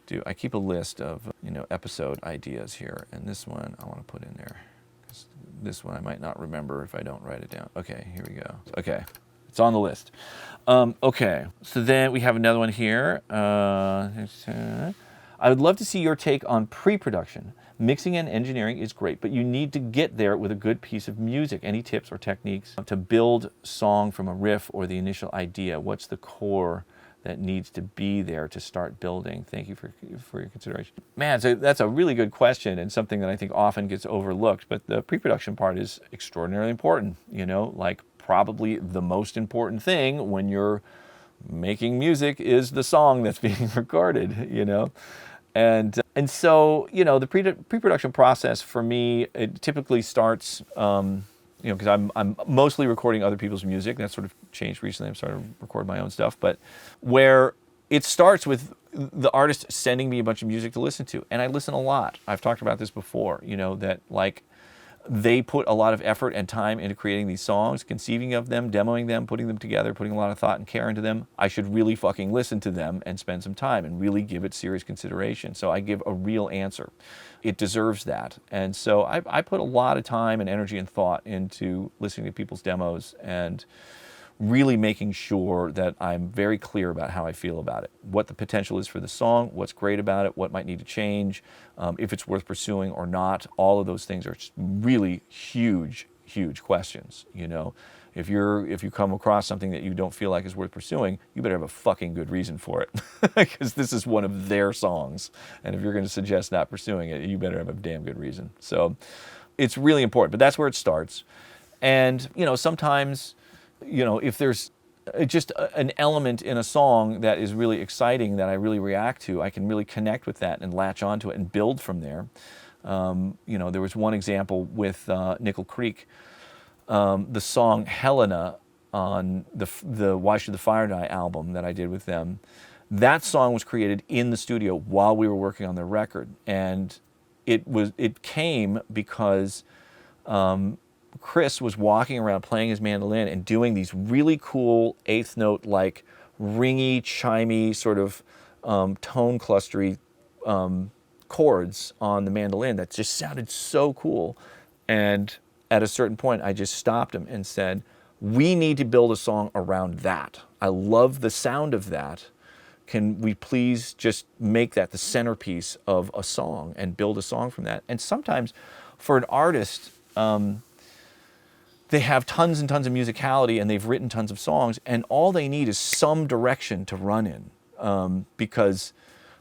do. I keep a list of, you know, episode ideas here, and this one I want to put in there. This one I might not remember if I don't write it down. Okay, here we go. Okay, it's on the list. Okay, so then we have another one here. I would love to see your take on pre-production. Mixing and engineering is great, but you need to get there with a good piece of music. Any tips or techniques to build song from a riff or the initial idea? What's the core that needs to be there to start building? Thank you for your consideration. Man, so that's a really good question and something that I think often gets overlooked, but the pre-production part is extraordinarily important. You know, like probably the most important thing when you're making music, is the song that's being recorded, you know? And so, you know, the pre-production process for me, it typically starts, you know, because I'm mostly recording other people's music. That's sort of changed recently. I'm starting to record my own stuff, but where it starts with the artist sending me a bunch of music to listen to, and I listen a lot. I've talked about this before, you know, that like they put a lot of effort and time into creating these songs, conceiving of them, demoing them, putting them together, putting a lot of thought and care into them. I should really fucking listen to them and spend some time and really give it serious consideration. So I give a real answer. It deserves that. And so I put a lot of time and energy and thought into listening to people's demos and really making sure that I'm very clear about how I feel about it, what the potential is for the song, what's great about it, what might need to change, if it's worth pursuing or not. All of those things are really huge, huge questions. You know, if you come across something that you don't feel like is worth pursuing, you better have a fucking good reason for it, because this is one of their songs. And if you're going to suggest not pursuing it, you better have a damn good reason. So it's really important, but that's where it starts. And, you know, sometimes, you know, if there's just an element in a song that is really exciting that I really react to, I can really connect with that and latch onto it and build from there. You know, there was one example with Nickel Creek, the song Helena on the Why Should the Fire Die album that I did with them. That song was created in the studio while we were working on their record, and it came because Chris was walking around playing his mandolin and doing these really cool eighth note, like ringy, chimey, sort of tone clustery chords on the mandolin that just sounded so cool. And at a certain point, I just stopped him and said, we need to build a song around that. I love the sound of that. Can we please just make that the centerpiece of a song and build a song from that? And sometimes for an artist, they have tons and tons of musicality and they've written tons of songs, and all they need is some direction to run in, because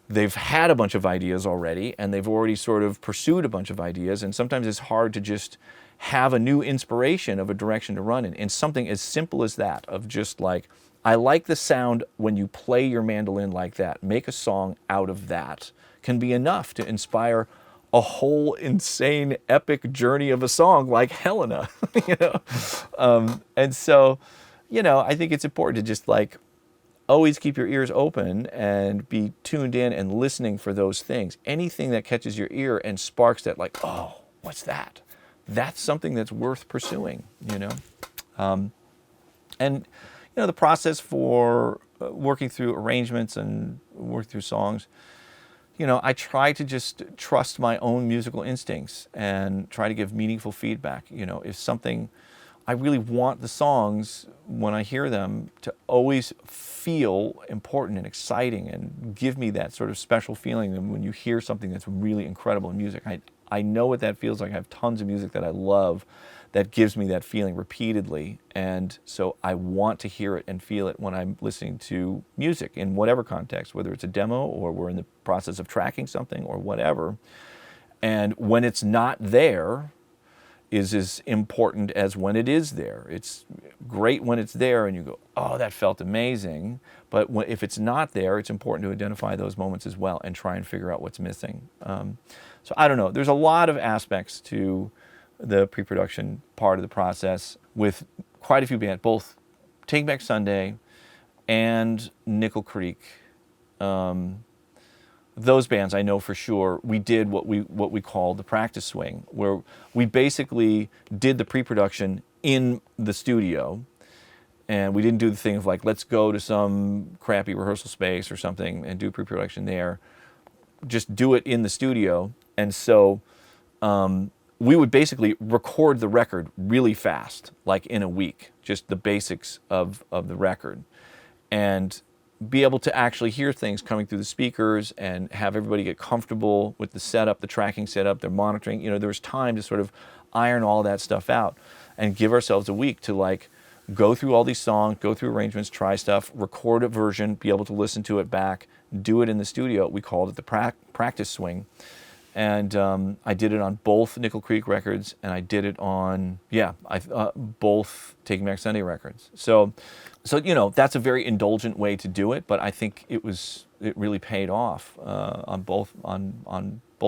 they've had a bunch of ideas already and they've already sort of pursued a bunch of ideas, and sometimes it's hard to just have a new inspiration of a direction to run in. And something as simple as that, of just like, I like the sound when you play your mandolin like that, make a song out of that, can be enough to inspire a whole insane epic journey of a song like Helena, you know? And so, you know, I think it's important to just like always keep your ears open and be tuned in and listening for those things. Anything that catches your ear and sparks that, like, oh, what's that? That's something that's worth pursuing, you know? And, you know, the process for working through arrangements and working through songs, you know, I try to just trust my own musical instincts and try to give meaningful feedback. You know, if something, I really want the songs, when I hear them, to always feel important and exciting and give me that sort of special feeling. And when you hear something that's really incredible in music, I know what that feels like. I have tons of music that I love that gives me that feeling repeatedly. And so I want to hear it and feel it when I'm listening to music in whatever context, whether it's a demo or we're in the process of tracking something or whatever. And when it's not there is as important as when it is there. It's great when it's there and you go, oh, that felt amazing. But if it's not there, it's important to identify those moments as well and try and figure out what's missing. So I don't know. There's a lot of aspects to the pre-production part of the process with quite a few bands, both Take Back Sunday and Nickel Creek. Those bands, I know for sure, we did what we call the practice swing, where we basically did the pre-production in the studio, and we didn't do the thing of like, let's go to some crappy rehearsal space or something and do pre-production there. Just do it in the studio. And so we would basically record the record really fast, like in a week, just the basics of the record, and be able to actually hear things coming through the speakers and have everybody get comfortable with the setup, the tracking setup, their monitoring. You know, there was time to sort of iron all that stuff out and give ourselves a week to like go through all these songs, go through arrangements, try stuff, record a version, be able to listen to it back, do it in the studio. We called it the practice swing. And I did it on both Nickel Creek records, and I did it on, both Taking Back Sunday records. So that's a very indulgent way to do it, but I think it really paid off on both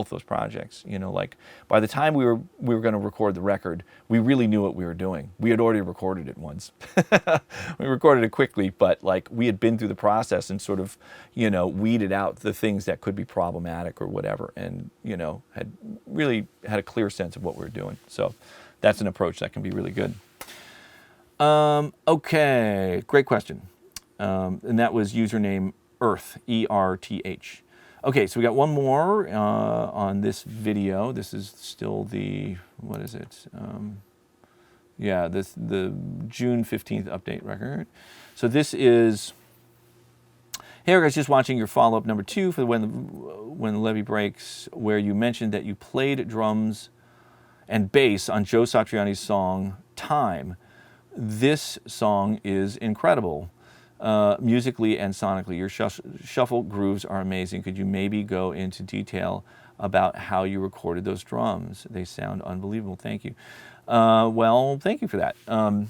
those projects. Like by the time we were going to record the record, we really knew what we were doing. We had already recorded it once. We recorded it quickly, but like we had been through the process and sort of, weeded out the things that could be problematic or whatever, and had really had a clear sense of what we were doing. So that's an approach that can be really good. Okay, great question. And that was username Earth, E-R-T-H. Okay, so we got one more on this video. This is still the, what is it? The June 15th update record. So this is, hey guys, just watching your follow-up number 2 for when the Levee Breaks, where you mentioned that you played drums and bass on Joe Satriani's song, Time. This song is incredible. Musically and sonically, your shuffle grooves are amazing. Could you maybe go into detail about how you recorded those drums? They sound unbelievable. Thank you. Well, thank you for that.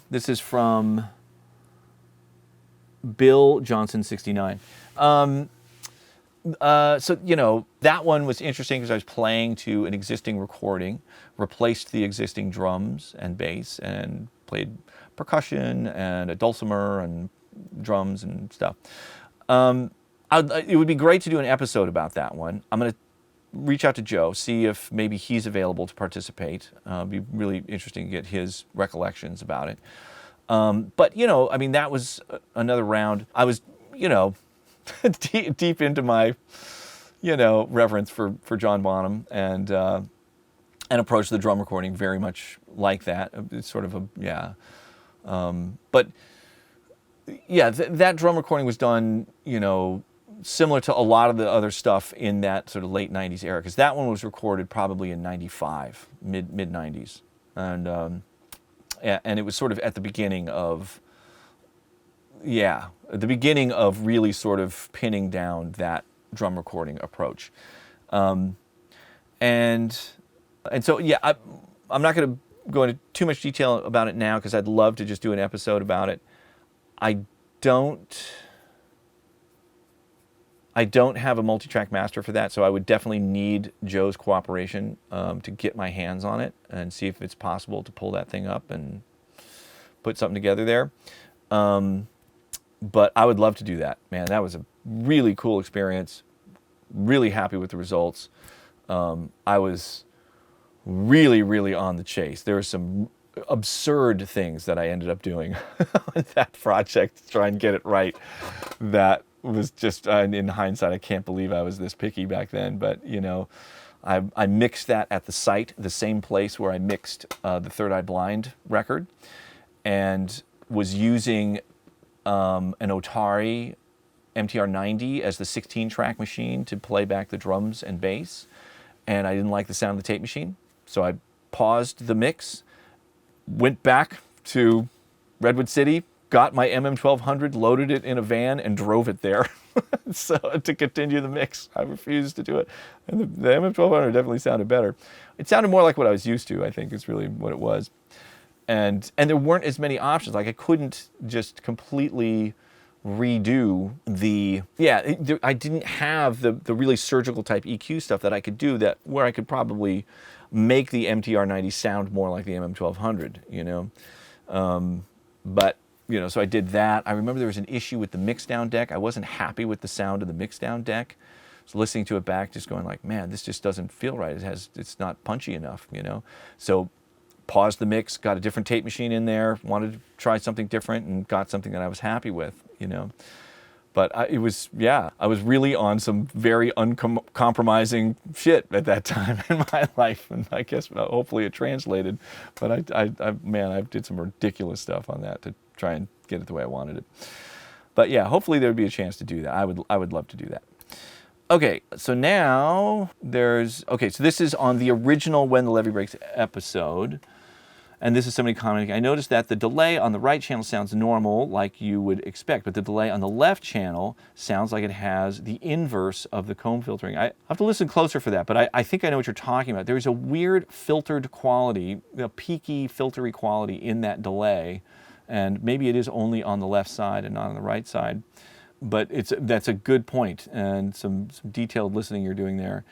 This is from Bill Johnson 69. So that one was interesting because I was playing to an existing recording, replaced the existing drums and bass, and played percussion and a dulcimer and drums and stuff. It would be great to do an episode about that one. I'm going to reach out to Joe, see if maybe he's available to participate. It'd be really interesting to get his recollections about it. But, that was another round. I was, deep into my, reverence for John Bonham, and approached the drum recording very much like that. It's sort of that drum recording was done, similar to a lot of the other stuff in that sort of late 90s era, because that one was recorded probably in 95, mid 90s. And it was sort of at the beginning of really sort of pinning down that drum recording approach. I'm not going to go into too much detail about it now because I'd love to just do an episode about it. I don't have a multi-track master for that, so I would definitely need Joe's cooperation to get my hands on it and see if it's possible to pull that thing up and put something together there. But I would love to do that. Man, that was a really cool experience. Really happy with the results. I was really, really on the chase. There were some absurd things that I ended up doing on that project to try and get it right. That was just, in hindsight, I can't believe I was this picky back then. But, I mixed that at the site, the same place where I mixed the Third Eye Blind record, and was using an Otari MTR-90 as the 16-track machine to play back the drums and bass. And I didn't like the sound of the tape machine, so I paused the mix, went back to Redwood City, got my MM1200, loaded it in a van, and drove it there so to continue the mix. I refused to do it. And the MM1200 definitely sounded better. It sounded more like what I was used to, I think, is really what it was. And there weren't as many options. Like, I couldn't just completely redo I didn't have the really surgical type EQ stuff that I could do, that where I could probably make the MTR-90 sound more like the MM1200, But, so I did that. I remember there was an issue with the mixdown deck. I wasn't happy with the sound of the mixdown deck. So listening to it back, just going like, man, this just doesn't feel right. It's not punchy enough, So paused the mix, got a different tape machine in there, wanted to try something different, and got something that I was happy with, But I was really on some very uncompromising shit at that time in my life, and I guess hopefully it translated. But I did some ridiculous stuff on that to try and get it the way I wanted it. But yeah, hopefully there would be a chance to do that. I would love to do that. Okay, so now so this is on the original When the Levee Breaks episode. And this is somebody commenting, I noticed that the delay on the right channel sounds normal, like you would expect, but the delay on the left channel sounds like it has the inverse of the comb filtering. I have to listen closer for that, but I think I know what you're talking about. There's a weird filtered quality, a peaky, filtery quality in that delay, and maybe it is only on the left side and not on the right side. But that's a good point, and some detailed listening you're doing there.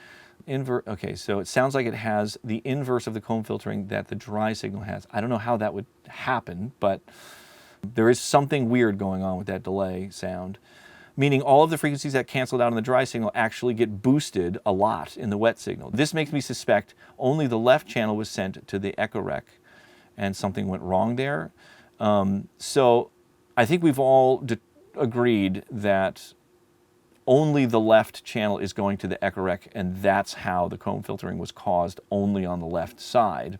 Okay, so it sounds like it has the inverse of the comb filtering that the dry signal has. I don't know how that would happen, but there is something weird going on with that delay sound, meaning all of the frequencies that canceled out on the dry signal actually get boosted a lot in the wet signal. This makes me suspect only the left channel was sent to the echo rec, and something went wrong there. So I think we've all agreed that only the left channel is going to the echo rec, and that's how the comb filtering was caused only on the left side.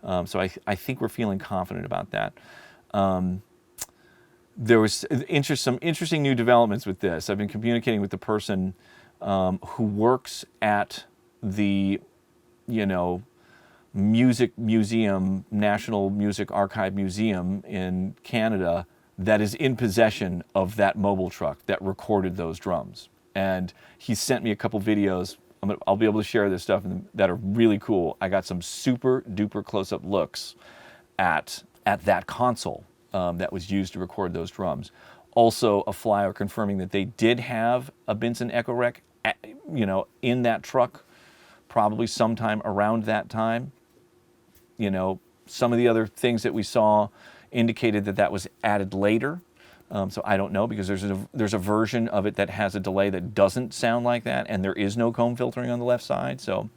So I think we're feeling confident about that. There was some interesting new developments with this. I've been communicating with the person who works at the, music museum, National Music Archive Museum in Canada, that is in possession of that mobile truck that recorded those drums. And he sent me a couple videos. I'll be able to share this stuff that are really cool. I got some super duper close-up looks at that console that was used to record those drums. Also a flyer confirming that they did have a Benson Echo Rec, in that truck, probably sometime around that time. Some of the other things that we saw indicated that was added later. So I don't know, because there's a version of it that has a delay that doesn't sound like that, and there is no comb filtering on the left side. So,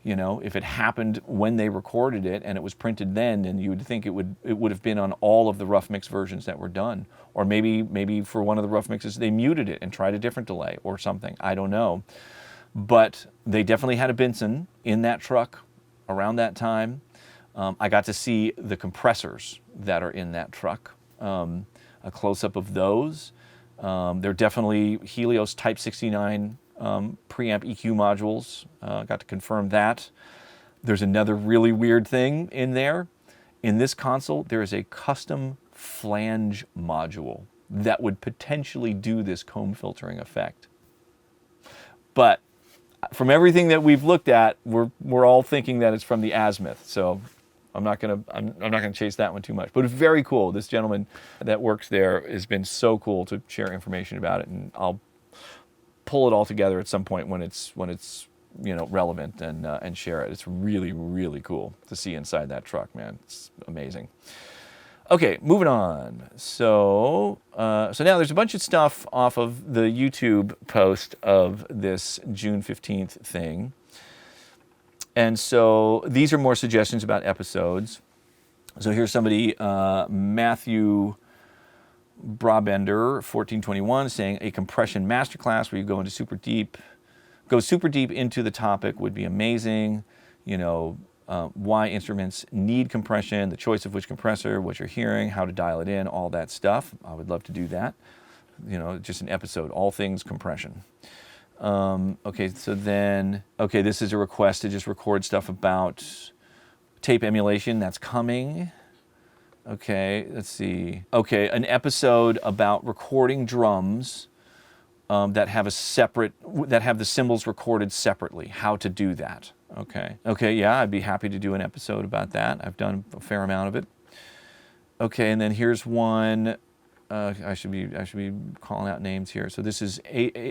if it happened when they recorded it and it was printed then you would think it would have been on all of the rough mix versions that were done. Or maybe for one of the rough mixes they muted it and tried a different delay or something. I don't know. But they definitely had a Benson in that truck around that time. I got to see the compressors that are in that truck, a close-up of those. They're definitely Helios Type 69 preamp EQ modules. Got to confirm that. There's another really weird thing in there. In this console, there is a custom flange module that would potentially do this comb filtering effect. But from everything that we've looked at, we're all thinking that it's from the azimuth. So I'm not gonna chase that one too much. But it's very cool. This gentleman that works there has been so cool to share information about it, and I'll pull it all together at some point when it's relevant and share it. It's really, really cool to see inside that truck, man. It's amazing. Okay, moving on. So now there's a bunch of stuff off of the YouTube post of this June 15th thing. And so these are more suggestions about episodes. So here's somebody, Matthew Brabender, 1421, saying a compression masterclass where you go super deep into the topic would be amazing. Why instruments need compression, the choice of which compressor, what you're hearing, how to dial it in, all that stuff. I would love to do that. Just an episode, all things compression. This is a request to just record stuff about tape emulation. That's coming. Okay, let's see. Okay, an episode about recording drums that have the cymbals recorded separately. How to do that. Okay, yeah, I'd be happy to do an episode about that. I've done a fair amount of it. Okay, and then here's one. I should be calling out names here. So this is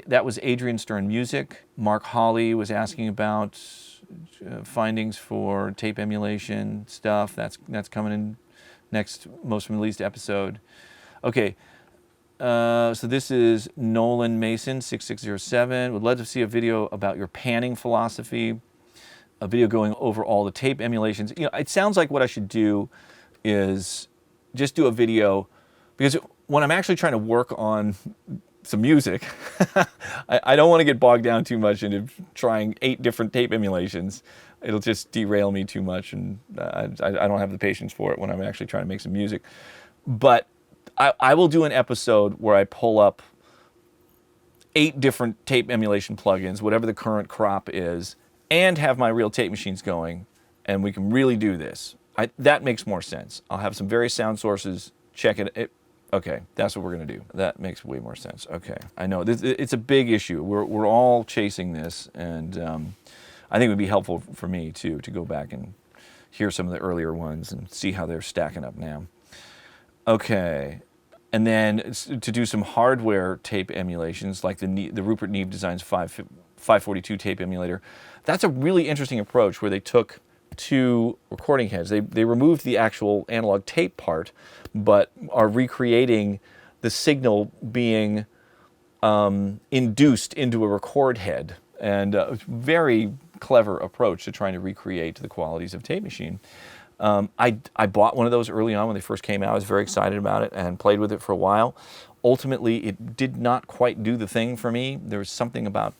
that was Adrian Stern Music. Mark Hawley was asking about findings for tape emulation stuff. That's coming in next most released episode. Okay, so this is Nolan Mason 6607. Would love to see a video about your panning philosophy. A video going over all the tape emulations. It sounds like what I should do is just do a video, because when I'm actually trying to work on some music, I don't want to get bogged down too much into trying 8 different tape emulations. It'll just derail me too much, and I don't have the patience for it when I'm actually trying to make some music. But I will do an episode where I pull up 8 different tape emulation plugins, whatever the current crop is, and have my real tape machines going, and we can really do this. That makes more sense. I'll have some various sound sources, check it. Okay, that's what we're going to do. That makes way more sense. Okay, I know. It's a big issue. We're all chasing this, and I think it would be helpful for me, too, to go back and hear some of the earlier ones and see how they're stacking up now. Okay, and then to do some hardware tape emulations, like the Rupert Neve Designs 542 tape emulator. That's a really interesting approach where they took 2 recording heads. They removed the actual analog tape part, but are recreating the signal being induced into a record head. And very clever approach to trying to recreate the qualities of Tape Machine. I bought one of those early on when they first came out. I was very excited about it and played with it for a while. Ultimately, it did not quite do the thing for me. There was something about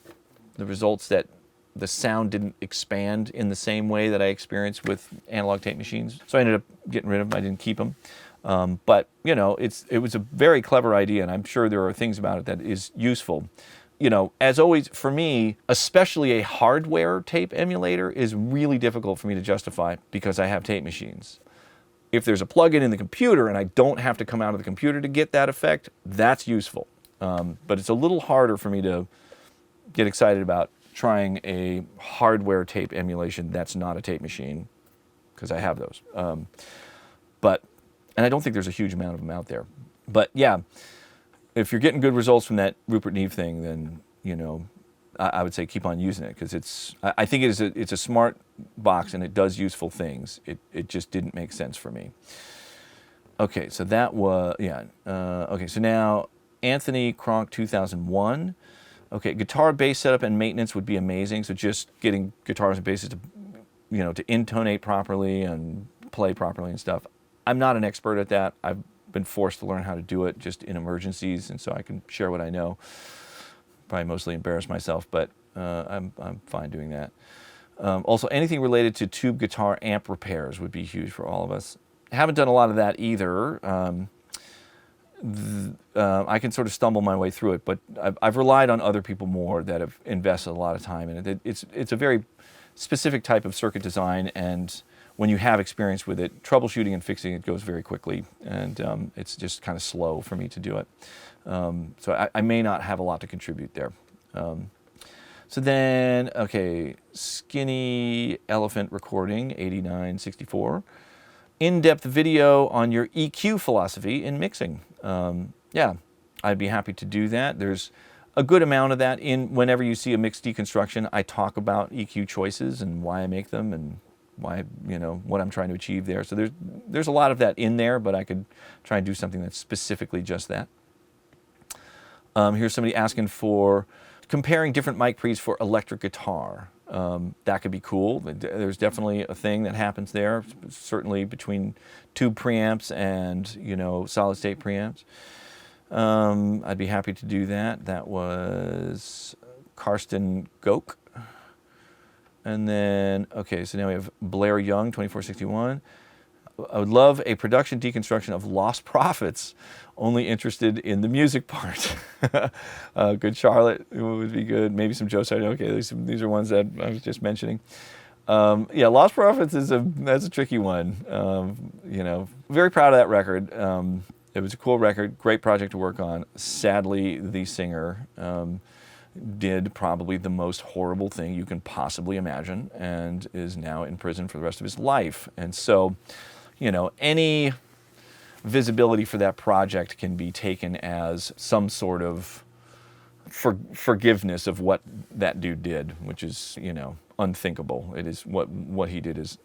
the results that the sound didn't expand in the same way that I experienced with analog tape machines. So I ended up getting rid of them. I didn't keep them. But, you know, it was a very clever idea, and I'm sure there are things about it that is useful. You know, as always, for me, especially a hardware tape emulator is really difficult for me to justify because I have tape machines. If there's a plug-in in the computer and I don't have to come out of the computer to get that effect, that's useful. But it's a little harder for me to get excited about trying a hardware tape emulation that's not a tape machine, because I have those. And I don't think there's a huge amount of them out there. But yeah, if you're getting good results from that Rupert Neve thing, then, you know, I would say keep on using it, because I think it's a smart box and it does useful things. It just didn't make sense for me. Okay, so that was, yeah. Okay, so now Anthony Kronk 2001. Okay, guitar, bass setup, and maintenance would be amazing. So just getting guitars and basses to, you know, to intonate properly and play properly and stuff. I'm not an expert at that. I've been forced to learn how to do it just in emergencies, and so I can share what I know. Probably mostly embarrass myself, but I'm fine doing that. Also, anything related to tube guitar amp repairs would be huge for all of us. I haven't done a lot of that either. I can sort of stumble my way through it, but I've relied on other people more that have invested a lot of time in it. It's a very specific type of circuit design, and when you have experience with it, troubleshooting and fixing it goes very quickly, and it's just kind of slow for me to do it. So I may not have a lot to contribute there. So then, okay, Skinny Elephant Recording, 8964. In-depth video on your EQ philosophy in mixing. Yeah, I'd be happy to do that. There's a good amount of that in whenever you see a mix deconstruction. I talk about EQ choices and why I make them and why, you know, what I'm trying to achieve there. So there's a lot of that in there, but I could try and do something that's specifically just that. Here's somebody asking for comparing different mic pre's for electric guitar. That could be cool. There's definitely a thing that happens there, certainly between tube preamps and, you know, solid state preamps. I'd be happy to do that. That was Karsten Goke. And then, okay, so now we have Blair Young, 2461. I would love a production deconstruction of Lost Prophets, only interested in the music part. Good Charlotte would be good. Maybe some Joe Sardo. Okay, these are ones that I was just mentioning. Yeah, Lost Prophets that's a tricky one. You know, very proud of that record. It was a cool record, great project to work on. Sadly, the singer did probably the most horrible thing you can possibly imagine and is now in prison for the rest of his life. And so, you know, any visibility for that project can be taken as some sort of forgiveness of what that dude did, which is, you know, unthinkable. It is what he did is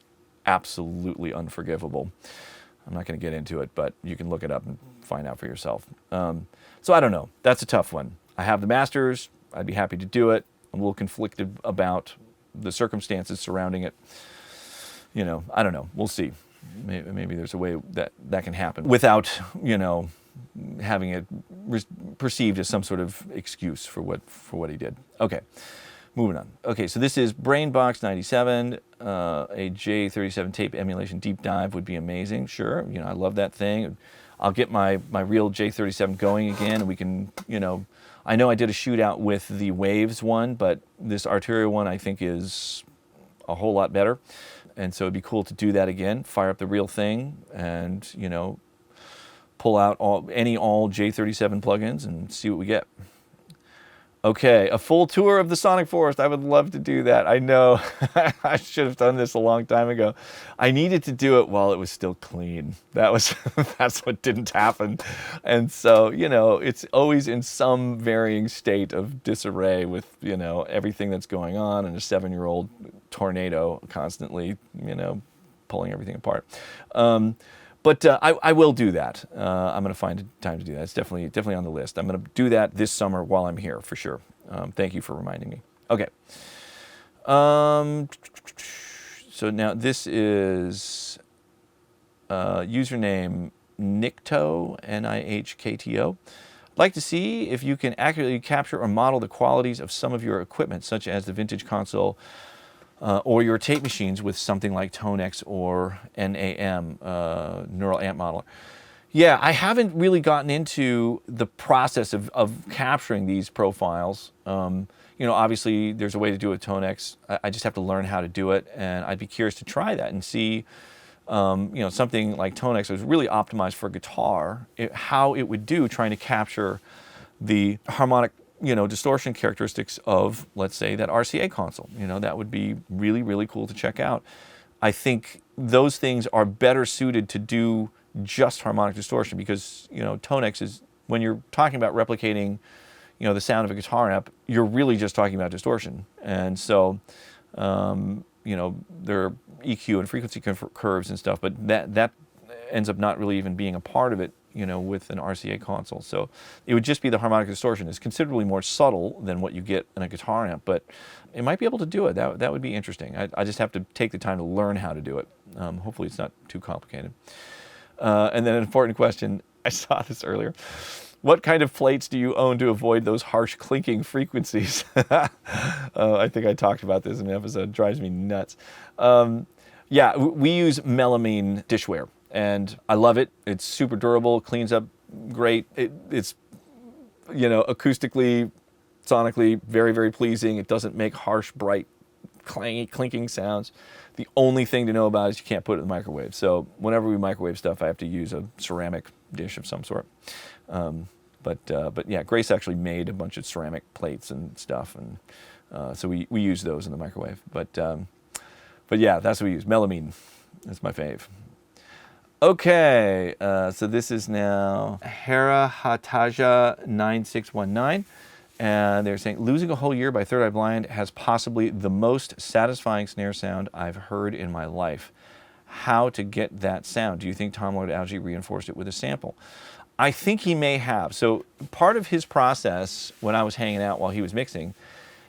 absolutely unforgivable. I'm not going to get into it, but you can look it up and find out for yourself. So I don't know. That's a tough one. I have the masters. I'd be happy to do it. I'm a little conflicted about the circumstances surrounding it. You know, I don't know. We'll see. Maybe there's a way that can happen without, you know, having it perceived as some sort of excuse for what he did. Okay, moving on. Okay, so this is Brainbox 97. A J37 tape emulation deep dive would be amazing. Sure, you know, I love that thing. I'll get my real J37 going again, and we can, you know, I know I did a shootout with the Waves one, but this Arturia one I think is a whole lot better. And so it'd be cool to do that again, fire up the real thing and, pull out all J37 plugins and see what we get. Okay, a full tour of the Sonic Forest. I would love to do that. I know I should have done this a long time ago. I needed to do it while it was still clean. That's what didn't happen. And so, it's always in some varying state of disarray with, everything that's going on and a 7-year-old tornado constantly, pulling everything apart. But I will do that. I'm going to find time to do that. It's definitely on the list. I'm going to do that this summer while I'm here, for sure. Thank you for reminding me. Okay. So now this is username Nikto, Nihkto. I'd like to see if you can accurately capture or model the qualities of some of your equipment, such as the vintage console, or your tape machines with something like Tonex or NAM, Neural Amp Modeler. Yeah, I haven't really gotten into the process of capturing these profiles. Obviously there's a way to do it with Tonex. I just have to learn how to do it, and I'd be curious to try that and see, something like Tonex was really optimized for guitar, how it would do trying to capture the harmonic distortion characteristics of, let's say, that RCA console. That would be really, really cool to check out. I think those things are better suited to do just harmonic distortion because, Tonex is, when you're talking about replicating, the sound of a guitar amp, you're really just talking about distortion. And so, there are EQ and frequency curves and stuff, but that ends up not really even being a part of it, with an RCA console. So it would just be the harmonic distortion. It's considerably more subtle than what you get in a guitar amp, but it might be able to do it. That would be interesting. I just have to take the time to learn how to do it. Hopefully it's not too complicated. And then an important question, I saw this earlier. What kind of plates do you own to avoid those harsh clinking frequencies? I think I talked about this in an episode. It drives me nuts. Yeah, we use melamine dishware. And I love it. It's super durable, cleans up great. It's, acoustically, sonically, very, very pleasing. It doesn't make harsh, bright, clangy, clinking sounds. The only thing to know about is you can't put it in the microwave. So whenever we microwave stuff, I have to use a ceramic dish of some sort. But yeah, Grace actually made a bunch of ceramic plates and stuff, and so we use those in the microwave. But yeah, that's what we use. Melamine. That's my fave. Okay, so this is now Hera Hataja 9619, and they're saying, losing a whole year by Third Eye Blind has possibly the most satisfying snare sound I've heard in my life. How to get that sound? Do you think Tom Lord Alge reinforced it with a sample? I think he may have. So part of his process when I was hanging out while he was mixing,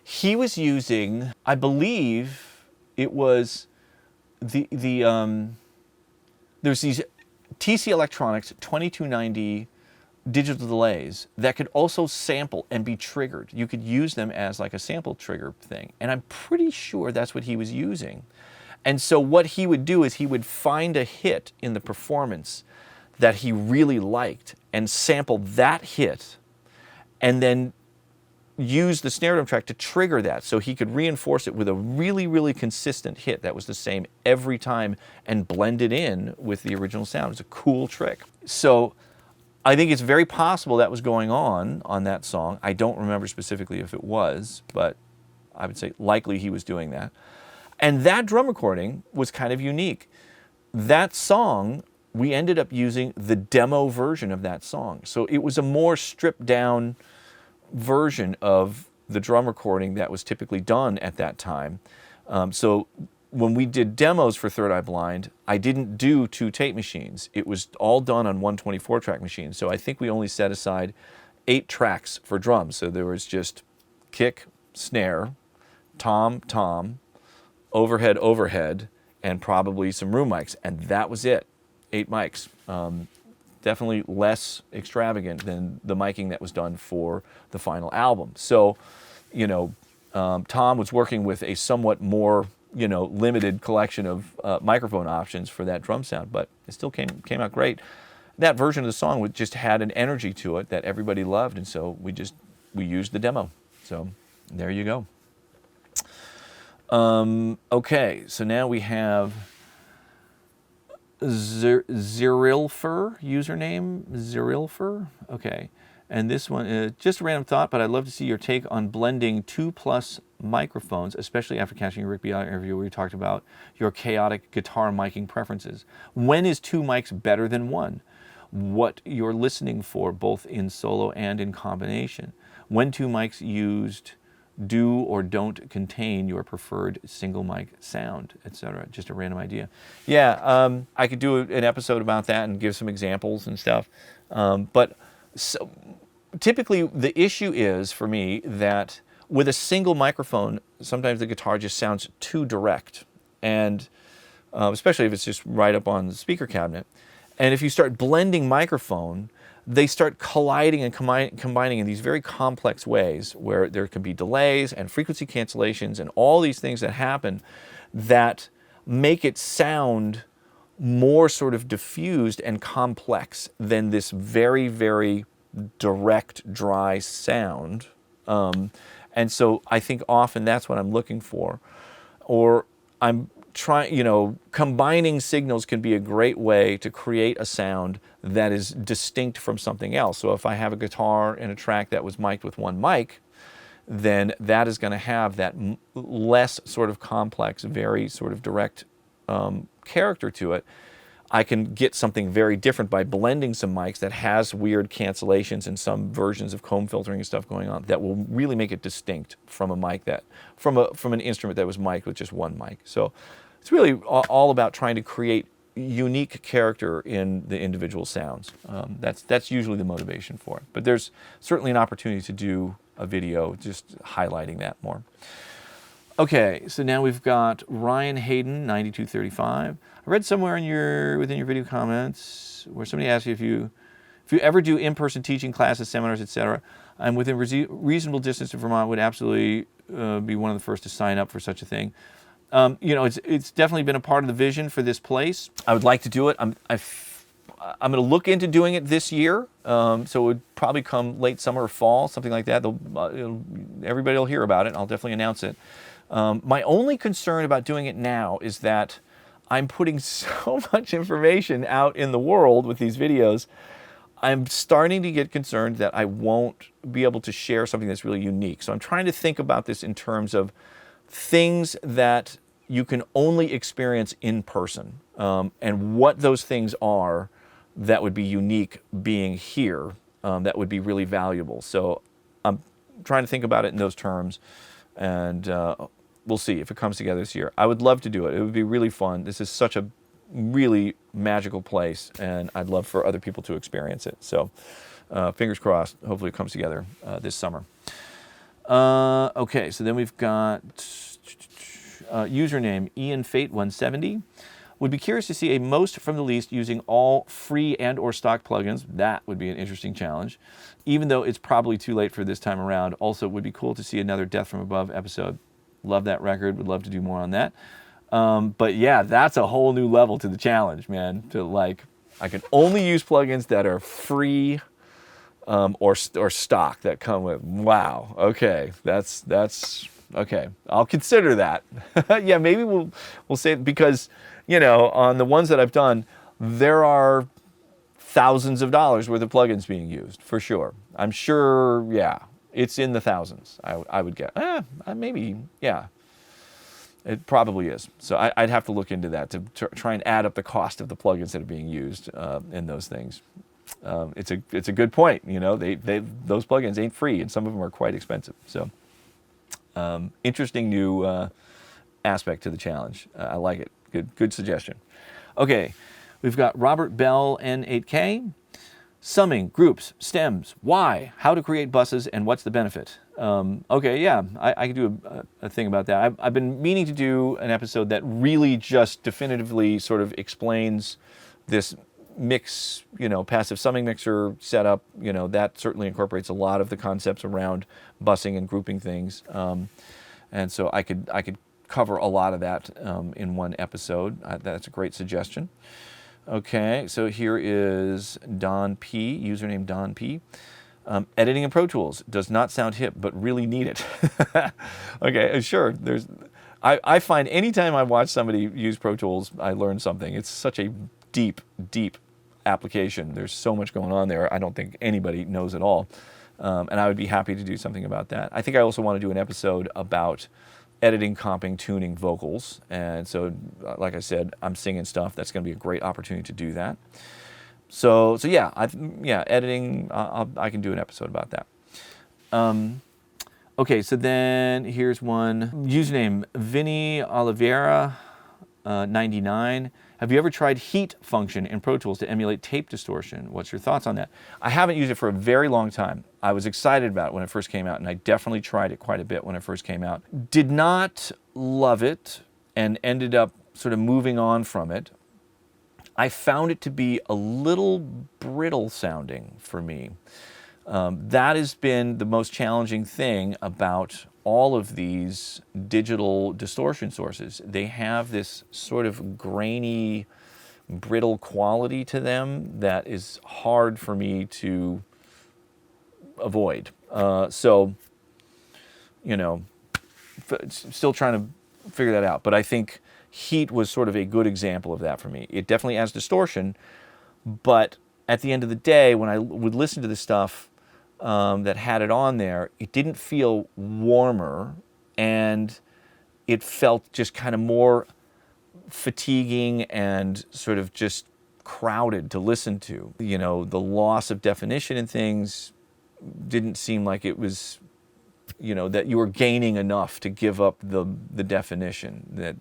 he was using, I believe it was there's these TC Electronics 2290 digital delays that could also sample and be triggered. You could use them as like a sample trigger thing. And I'm pretty sure that's what he was using. And so what he would do is he would find a hit in the performance that he really liked and sample that hit and then use the snare drum track to trigger that so he could reinforce it with a really, really consistent hit that was the same every time and blend it in with the original sound. It's a cool trick. So I think it's very possible that was going on that song. I don't remember specifically if it was, but I would say likely he was doing that. And that drum recording was kind of unique. That song, we ended up using the demo version of that song. So it was a more stripped down version of the drum recording that was typically done at that time. So when we did demos for Third Eye Blind, I didn't do 2 tape machines. It was all done on 1 24-track machine. So I think we only set aside 8 tracks for drums. So there was just kick, snare, tom, overhead, and probably some room mics. And that was it. 8 mics. Definitely less extravagant than the miking that was done for the final album. So, Tom was working with a somewhat more, limited collection of microphone options for that drum sound, but it still came out great. That version of the song just had an energy to it that everybody loved, and so we used the demo. So there you go. Okay, so now we have Zirilfer username. Zirilfer. Okay, and this one is just a random thought, but I'd love to see your take on blending 2+ microphones, especially after catching your Rick Beato interview where you talked about your chaotic guitar miking preferences. When is 2 mics better than 1? What you're listening for, both in solo and in combination. When 2 mics used do or don't contain your preferred single mic sound, etc. Just a random idea. Yeah, I could do an episode about that and give some examples and stuff. But so, typically the issue is for me that with a single microphone, sometimes the guitar just sounds too direct, and especially if it's just right up on the speaker cabinet. And if you start blending microphone, they start colliding and combining in these very complex ways where there can be delays and frequency cancellations and all these things that happen that make it sound more sort of diffused and complex than this very, very direct, dry sound. And so I think often that's what I'm looking for. Or I'm trying, combining signals can be a great way to create a sound that is distinct from something else. So if I have a guitar in a track that was mic'd with one mic, then that is going to have that less sort of complex, very sort of direct character to it. I can get something very different by blending some mics that has weird cancellations and some versions of comb filtering and stuff going on that will really make it distinct from a mic from an instrument that was mic'd with just one mic. So it's really all about trying to create unique character in the individual sounds. That's usually the motivation for it. But there's certainly an opportunity to do a video just highlighting that more. Okay, so now we've got Ryan Hayden, 9235. I read somewhere within your video comments where somebody asked you if you ever do in-person teaching classes, seminars, etc. I'm within reasonable distance to Vermont, would absolutely be one of the first to sign up for such a thing. It's definitely been a part of the vision for this place. I would like to do it. I'm going to look into doing it this year, so it would probably come late summer or fall, something like that. Everybody will hear about it. I'll definitely announce it. My only concern about doing it now is that I'm putting so much information out in the world with these videos. I'm starting to get concerned that I won't be able to share something that's really unique. So I'm trying to think about this in terms of things that you can only experience in person, and what those things are that would be unique being here, that would be really valuable. So I'm trying to think about it in those terms, and we'll see if it comes together this year. I would love to do it. It would be really fun. This is such a really magical place, and I'd love for other people to experience it. So fingers crossed, hopefully it comes together this summer. Okay, so then we've got username IanFate170. Would be curious to see a most from the least using all free and or stock plugins. That would be an interesting challenge, even though it's probably too late for this time around. Also, it would be cool to see another Death from Above episode. Love that record. Would love to do more on that. But yeah, that's a whole new level to the challenge, man. I can only use plugins that are free or stock that come with. Wow. Okay, that's okay. I'll consider that. Yeah, maybe we'll say it because on the ones that I've done, there are thousands of dollars worth of plugins being used for sure. I'm sure. Yeah, it's in the thousands. I would guess. Maybe. Yeah. It probably is. So I'd have to look into that to try and add up the cost of the plugins that are being used in those things. It's a good point. Those plugins ain't free, and some of them are quite expensive. So interesting new aspect to the challenge. I like it. Good suggestion. Okay, we've got Robert Bell N8K. Summing, groups, stems, why, how to create buses, and what's the benefit? Okay, yeah, I can do a thing about that. I've been meaning to do an episode that really just definitively sort of explains this mix, passive summing mixer setup. That certainly incorporates a lot of the concepts around busing and grouping things. And so I could cover a lot of that in one episode. That's a great suggestion. Okay, so here is Don P, username Don P. Editing in ProTools does not sound hip, but really need it. Okay, sure. I find anytime I watch somebody use Pro Tools, I learn something. It's such a deep, deep application. There's so much going on there. I don't think anybody knows it all. And I would be happy to do something about that. I think I also want to do an episode about editing, comping, tuning vocals. And so, like I said, I'm singing stuff. That's going to be a great opportunity to do that. So yeah, editing, I can do an episode about that. Okay, so then here's one. Username, Vinny Oliveira, 99. Have you ever tried heat function in Pro Tools to emulate tape distortion? What's your thoughts on that? I haven't used it for a very long time. I was excited about it when it first came out, and I definitely tried it quite a bit when it first came out. Did not love it and ended up sort of moving on from it. I found it to be a little brittle sounding for me. That has been the most challenging thing about all of these digital distortion sources. They have this sort of grainy, brittle quality to them that is hard for me to avoid. So, you know, still trying to figure that out. But I think heat was sort of a good example of that for me. It definitely has distortion, but at the end of the day, when I would listen to this stuff, that had it on there, it didn't feel warmer, and it felt just kind of more fatiguing and sort of just crowded to listen to. You know, the loss of definition in things didn't seem like it was, you know, that you were gaining enough to give up the definition, that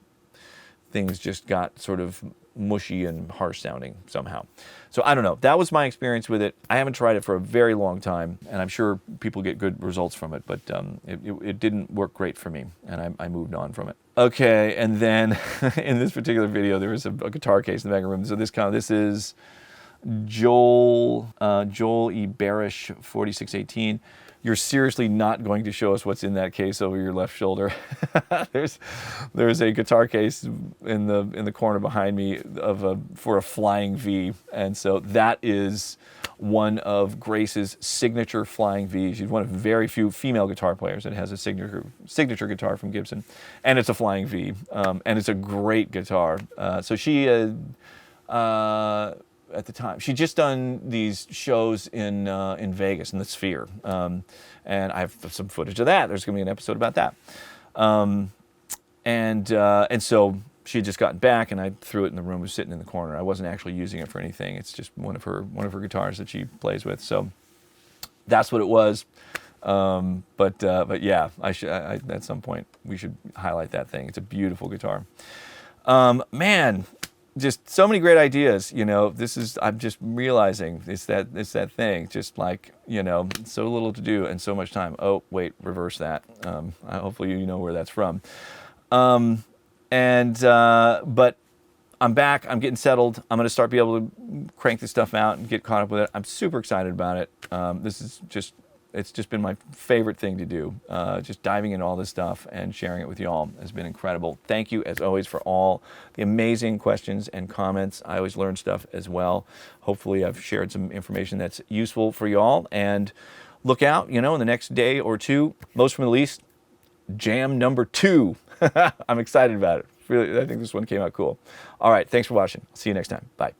things just got sort of mushy and harsh sounding somehow. So I don't know. That was my experience with it. I haven't tried it for a very long time, and I'm sure people get good results from it, but it didn't work great for me, and I moved on from it. Okay, and then in this particular video, there was a guitar case in the back of the room. So this is Joel E. Barish 4618. You're seriously not going to show us what's in that case over your left shoulder. there's a guitar case in the corner behind me for a Flying V, and so that is one of Grace's signature Flying Vs. She's one of very few female guitar players that has a signature guitar from Gibson, and it's a Flying V, and it's a great guitar. So she at the time, she'd just done these shows in Vegas in the Sphere, and I have some footage of that. There's going to be an episode about that, and so she had just gotten back, and I threw it in the room. It was sitting in the corner. I wasn't actually using it for anything. It's just one of her guitars that she plays with. So that's what it was. But yeah, at some point we should highlight that thing. It's a beautiful guitar. Man. Just so many great ideas, you know. I'm just realizing it's that thing. Just like, you know, so little to do and so much time. Oh, wait, reverse that. Hopefully you know where that's from. But I'm back. I'm getting settled. I'm going to start be able to crank this stuff out and get caught up with it. I'm super excited about it. It's just been my favorite thing to do. Just diving into all this stuff and sharing it with y'all has been incredible. Thank you, as always, for all the amazing questions and comments. I always learn stuff as well. Hopefully, I've shared some information that's useful for y'all. And look out, you know, in the next day or two, most from the least, jam number 2. I'm excited about it. Really, I think this one came out cool. All right, thanks for watching. See you next time. Bye.